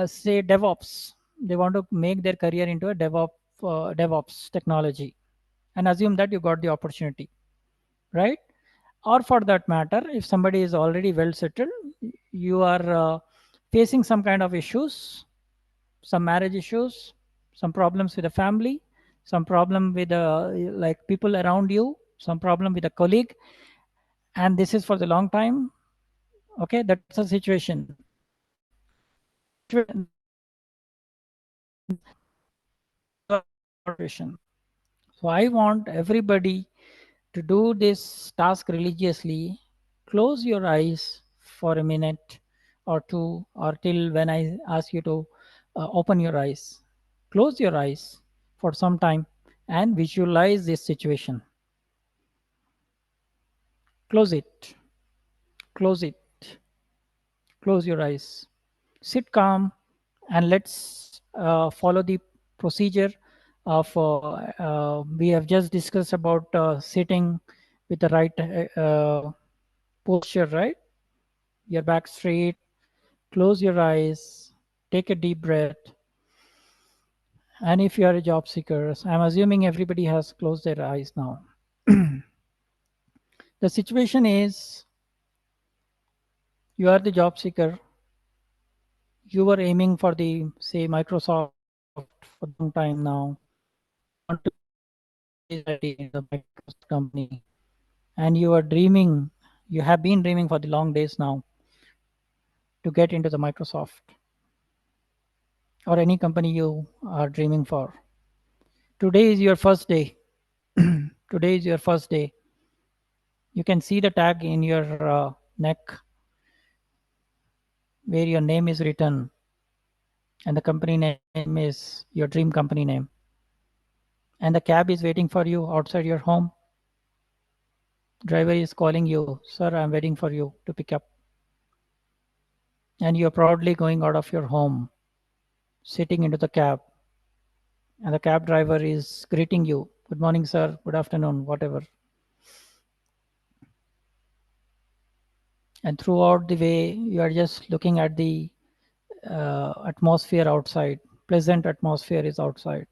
say DevOps. They want to make their career into a DevOps technology, and assume that you got the opportunity, right? Or for that matter, if somebody is already well settled, you are facing some kind of issues, some marriage issues, some problems with the family, some problem with like people around you, some problem with a colleague, and this is for the long time. Okay, that's a situation. So I want everybody to do this task religiously. Close your eyes for a minute or two, or till when I ask you to open your eyes. Close your eyes for some time and visualize this situation. Close it. Close it. Close your eyes. Sit calm, and let's follow the procedure of we have just discussed about sitting with the right posture, right? Your back straight, close your eyes, take a deep breath. And if you are a job seeker, I'm assuming everybody has closed their eyes now. The situation is, you are the job seeker, you were aiming for the say Microsoft for a long time now. You want to get ready in the Microsoft company, and you are dreaming, you have been dreaming for the long days now to get into the Microsoft or any company you are dreaming for. Today is your first day. Today is your first day. You can see the tag in your neck where your name is written, and the company name is your dream company name. And the cab is waiting for you outside your home. Driver is calling you, sir, I'm waiting for you to pick up. And you're proudly going out of your home, sitting into the cab, and the cab driver is greeting you, good morning, sir, good afternoon, whatever. And throughout the way, you are just looking at the atmosphere outside. Pleasant atmosphere is outside.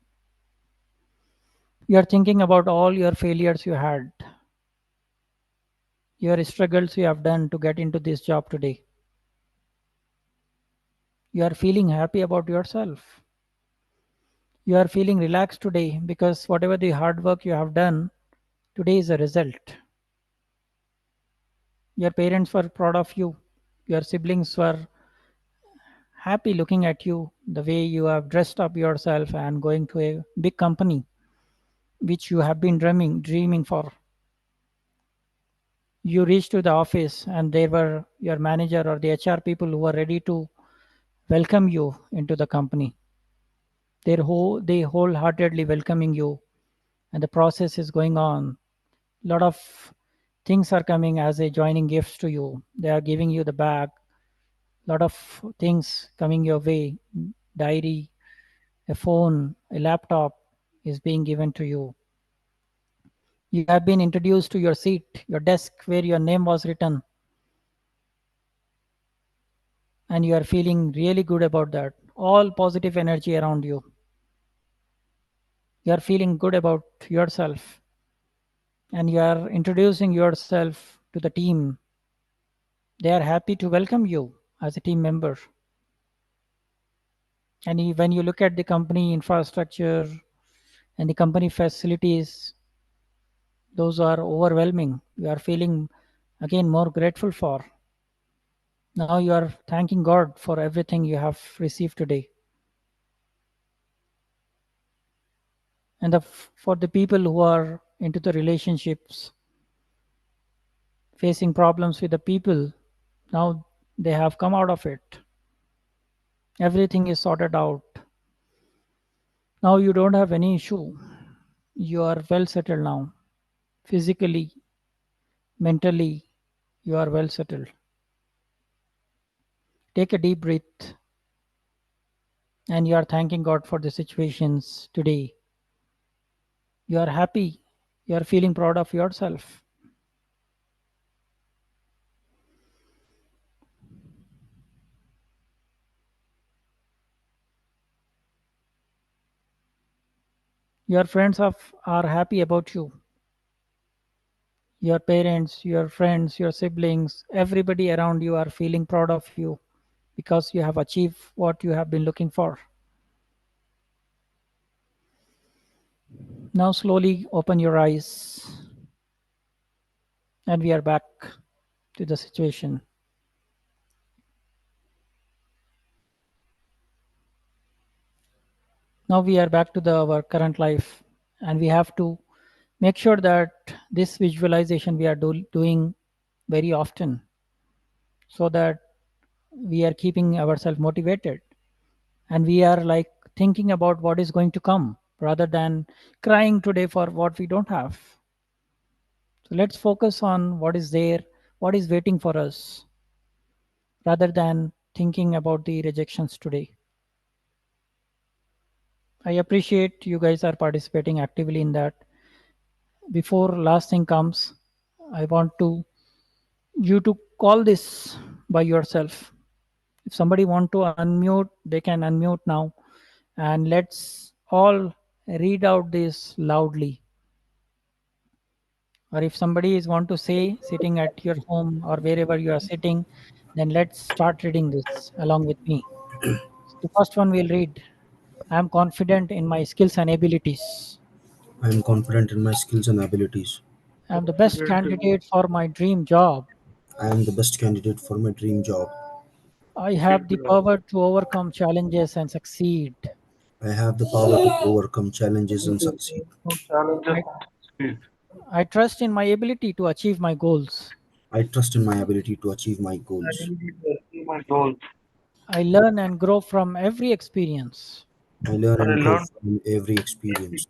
You are thinking about all your failures you had, your struggles you have done to get into this job today. You are feeling happy about yourself. You are feeling relaxed today because whatever the hard work you have done, today is a result. Your parents were proud of you. Your siblings were happy looking at you, the way you have dressed up yourself and going to a big company which you have been dreaming for. You reached to the office and there were your manager or the HR people who were ready to welcome you into the company. They wholeheartedly welcoming you, and the process is going on. A lot of things are coming as a joining gifts to you. They are giving you the bag. A lot of things coming your way. Diary, a phone, a laptop is being given to you. You have been introduced to your seat, your desk where your name was written, and you are feeling really good about that. All positive energy around you. You are feeling good about yourself, and you are introducing yourself to the team. They are happy to welcome you as a team member. And when you look at the company infrastructure and the company facilities, those are overwhelming. You are feeling again more grateful for. Now you are thanking God for everything you have received today. And for the people who are into the relationships, facing problems with the people, now they have come out of it. Everything is sorted out. Now you don't have any issue. You are well settled now, physically, mentally, you are well settled. Take a deep breath and you are thanking God for the situations today. You are happy, you are feeling proud of yourself. Your friends are happy about you. Your parents, your friends, your siblings, everybody around you are feeling proud of you because you have achieved what you have been looking for. Now, slowly open your eyes, and we are back to the situation. Now, we are back to our current life, and we have to make sure that this visualization we are doing very often so that we are keeping ourselves motivated and we are like thinking about what is going to come rather than crying today for what we don't have. So let's focus on what is there, what is waiting for us, rather than thinking about the rejections today. I appreciate you guys are participating actively in that. Before last thing comes, I want to you to call this by yourself. If somebody want to unmute, they can unmute now, and let's all read out this loudly. Or if somebody is want to say sitting at your home or wherever you are sitting, then let's start reading this along with me. The first one we'll read. I am confident in my skills and abilities. I am confident in my skills and abilities. I am the best candidate for my dream job. I am the best candidate for my dream job. I have the power to overcome challenges and succeed. I have the power to overcome challenges and succeed. I, I trust in my ability to achieve my goals. I trust in my ability to achieve my goals. I learn and grow from every experience. I learn and grow from every experience.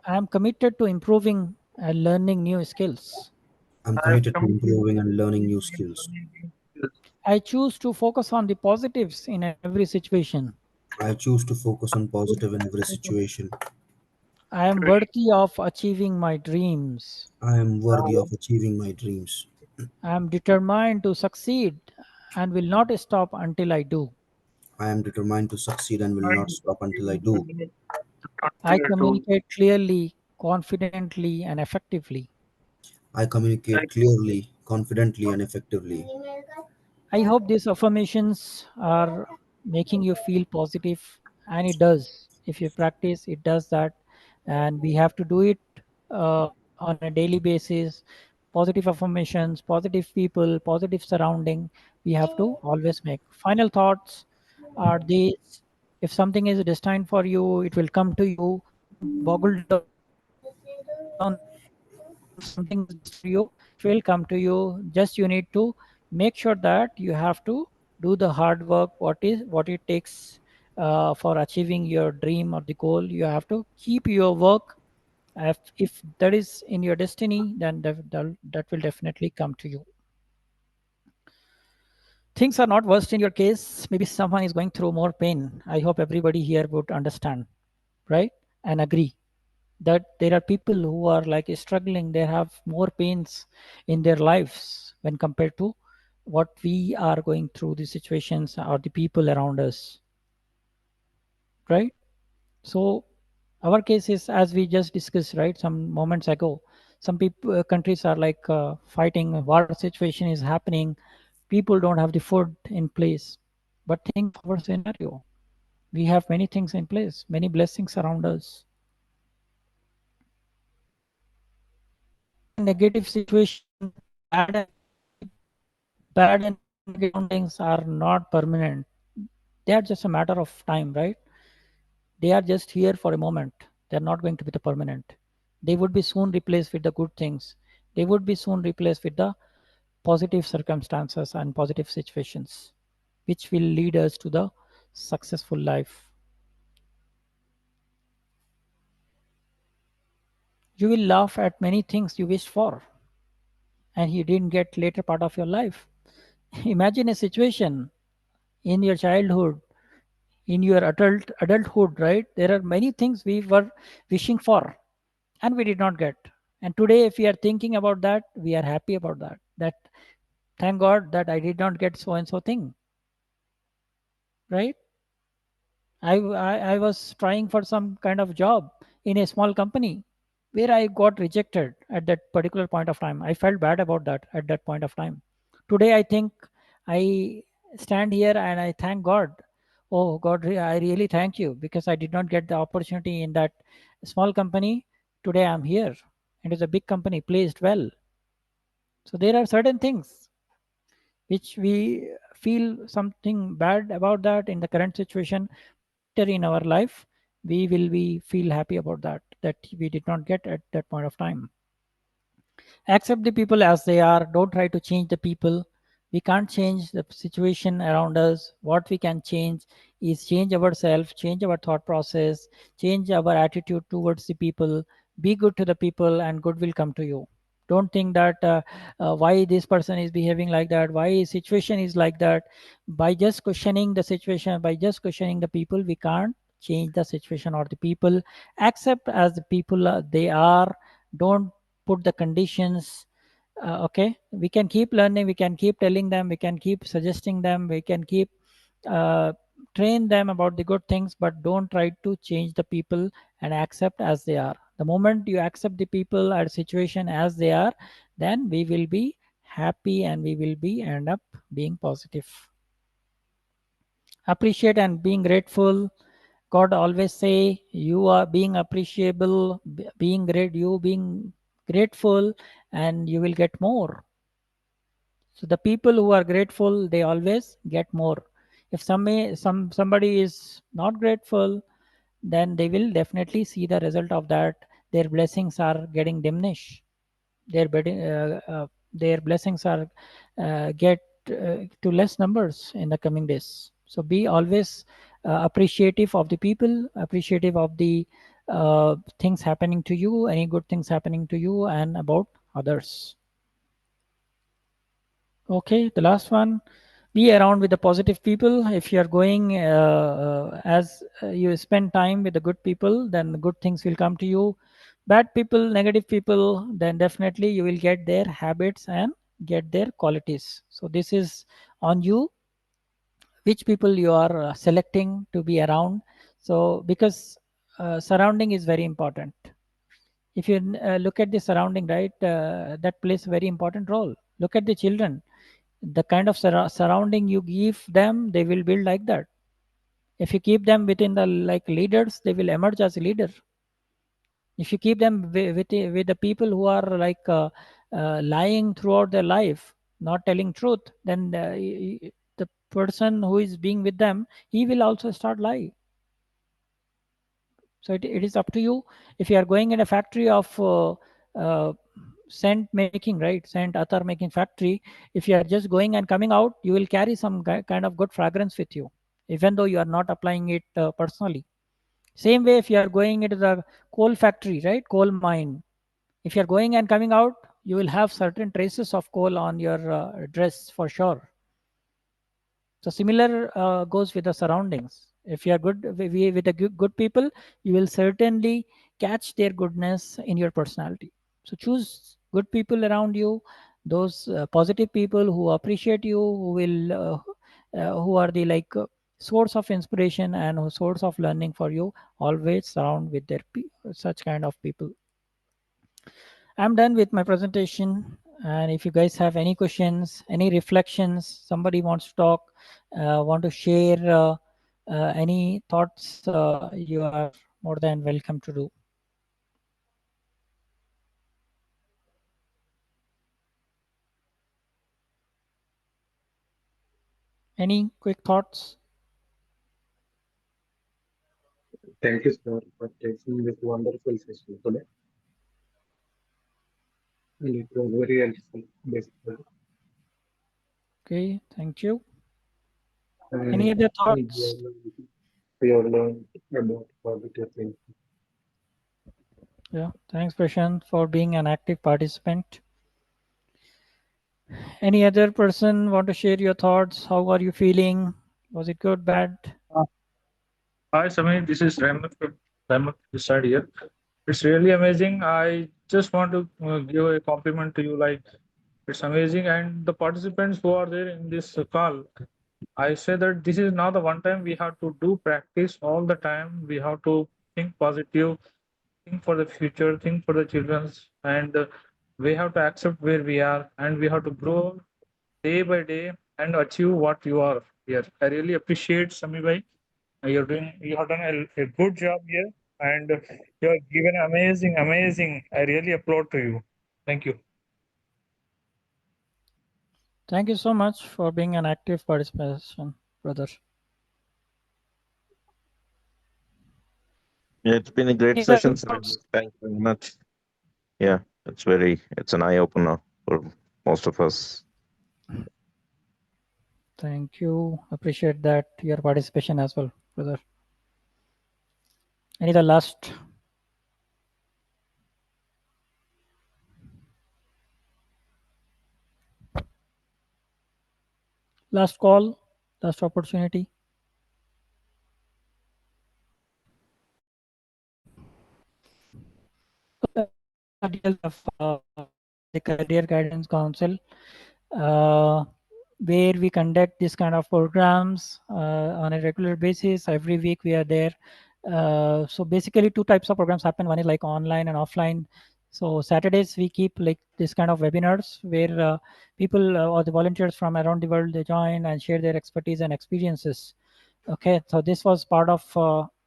I am committed to improving and learning new skills. I'm committed to improving and learning new skills. I choose to focus on the positives in every situation. I choose to focus on positive in every situation. I am worthy of achieving my dreams. I am worthy of achieving my dreams. I am determined to succeed and will not stop until I do. I am determined to succeed and will not stop until I do. I communicate clearly, confidently, and effectively. I communicate clearly, confidently, and effectively. I hope these affirmations are making you feel positive, and it does. If you practice, it does that, and we have to do it on a daily basis. Positive affirmations, positive people, positive surrounding. We have to always make. Final thoughts are these: if something is destined for you, it will come to you. Don't boggle down that. If something is destined for you, it will come to you. Just you need to make sure that you have to do the hard work. What it takes for achieving your dream or the goal. You have to keep your work. If that is in your destiny, then that will definitely come to you. Things are not worst in your case. Maybe someone is going through more pain. I hope everybody here would understand, right? And agree that there are people who are like struggling. They have more pains in their lives when compared to what we are going through, the situations or the people around us, right? So our case is, as we just discussed, right, some moments ago, some people countries are like fighting, a war situation is happening, people don't have the food in place. But think of our scenario. We have many things in place, many blessings around us. Negative situation, bad and negative surroundings are not permanent. They are just a matter of time, right? They are just here for a moment. They're not going to be the permanent. They would be soon replaced with the good things. They would be soon replaced with the positive circumstances and positive situations, which will lead us to the successful life. You will laugh at many things you wished for and you didn't get later part of your life. Imagine a situation in your childhood, in your adulthood, right? There are many things we were wishing for and we did not get. And today, if we are thinking about that, we are happy about that. That thank God that I did not get so and so thing, right? I was trying for some kind of job in a small company where I got rejected at that particular point of time. I felt bad about that at that point of time. Today, I think I stand here and I thank God. Oh God, I really thank you because I did not get the opportunity in that small company. Today, I'm here. It is a big company, placed well. So there are certain things which we feel something bad about that in the current situation, but later in our life we will be feel happy about that we did not get at that point of time. Accept the people as they are. Don't try to change the people. We can't change the situation around us. What we can change is change ourselves, change our thought process, change our attitude towards the people. Be good to the people and good will come to you. Don't think that why this person is behaving like that, why his situation is like that. By just questioning the situation, by just questioning the people, we can't change the situation or the people. Accept as the people they are. Don't put the conditions. Okay, we can keep learning, we can keep telling them, we can keep suggesting them, we can keep uh, train them about the good things, but don't try to change the people and accept as they are. The moment you accept the people or situation as they are, then we will be happy and we will be end up being positive. Appreciate and being grateful. God always say you are being appreciable, being great, you being grateful, and you will get more. So the people who are grateful, they always get more. If somebody is not grateful, then they will definitely see the result of that. Their blessings are getting diminished. Their blessings are get to less numbers in the coming days. So be always appreciative of the people, appreciative of the things happening to you, any good things happening to you, and about others. Okay, the last one. Be around with the positive people. If you are going as you spend time with the good people, then the good things will come to you. Bad people, negative people, then definitely you will get their habits and get their qualities. So this is on you, which people you are selecting to be around. So because surrounding is very important. If you look at the surrounding, right, that plays a very important role. Look at the children, the kind of surrounding you give them, they will build like that. If you keep them within the like leaders, they will emerge as a leader. If you keep them with the people who are like lying throughout their life, not telling truth, then the person who is being with them, he will also start lie. So it is up to you. If you are going in a factory of uh, scent making, right, scent attar making factory, if you are just going and coming out, you will carry some kind of good fragrance with you, even though you are not applying it personally. Same way, if you are going into the coal factory, right, coal mine, if you are going and coming out, you will have certain traces of coal on your dress for sure. So similar goes with the surroundings. If you are good with the good people, you will certainly catch their goodness in your personality. So choose good people around you, those positive people who appreciate you, who are the like source of inspiration and source of learning for you. Always surround with such kind of people. I'm done with my presentation. And if you guys have any questions, any reflections, somebody wants to talk, want to share any thoughts, you are more than welcome to do. Any quick thoughts? Thank you, sir, for taking this wonderful session today. And it was very helpful, basically. Okay, thank you. Any And other we thoughts? have we have learned about positive things. Yeah, thanks, Prashant, for being an active participant. Any other person want to share your thoughts? How are you feeling? Was it good, bad? Uh, Hi, Sami. This is Ramat this side here. It's really amazing. I just want to give a compliment to you. Like, it's amazing. And the participants who are there in this call, I say that this is not the one time we have to do practice all the time. We have to think positive, think for the future, think for the children's, and we have to accept where we are, and we have to grow day by day and achieve what you are here. I really appreciate Sami bhai. You have done a good job here, and you have given amazing. I really applaud to you. Thank you. Thank you so much for being an active participation, brother. Yeah, it's been a great Any other session, sir. thoughts? Thank you very much. Yeah, it's an eye opener for most of us. Thank you. Appreciate that your participation as well, brother. Any the last last call, last opportunity? Details of the Career Guidance Council, uh, where we conduct this kind of programs on a regular basis. Every week we are there. So basically, two types of programs happen. One is like online and offline. So Saturdays we keep like this kind of webinars where people or the volunteers from around the world they join and share their expertise and experiences. Okay, so this was part of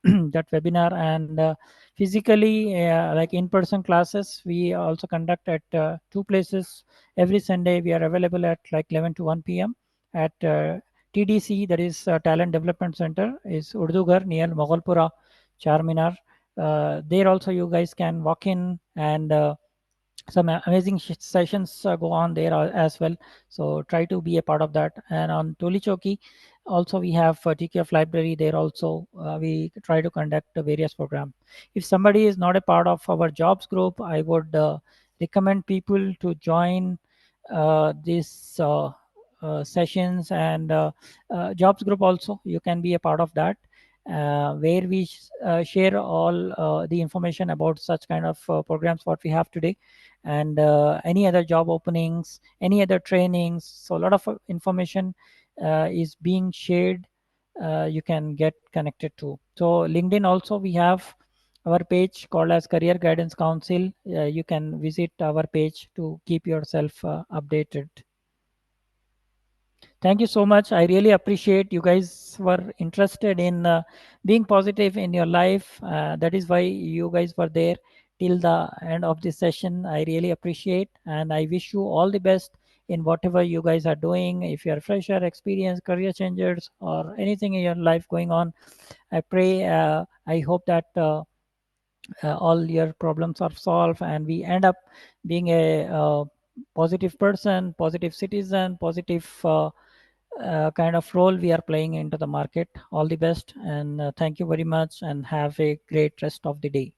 that webinar, and physically like in-person classes we also conduct at two places every Sunday. We are available at like 11 to 1 p.m. at TDC, that is Talent Development Center, is Urdugar near Moghalpura Charminar. There also you guys can walk in, and some amazing sessions go on there as well. So try to be a part of that. And on Toli Choki, also we have TKF library there also. We try to conduct various programs. If somebody is not a part of our jobs group, I would recommend people to join these sessions, and jobs group also. You can be a part of that. Where we share all the information about such kind of programs what we have today, and any other job openings, any other trainings. So a lot of information is being shared. You can get connected to. So LinkedIn also we have our page called as Career Guidance Council. You can visit our page to keep yourself updated. Thank you so much. I really appreciate you guys were interested in being positive in your life. That is why you guys were there till the end of this session. I really appreciate, and I wish you all the best in whatever you guys are doing. If you're fresher, experienced, career changers, or anything in your life going on, I pray, I hope that all your problems are solved, and we end up being a positive person, positive citizen, positive kind of role we are playing into the market. All the best, and thank you very much, and have a great rest of the day.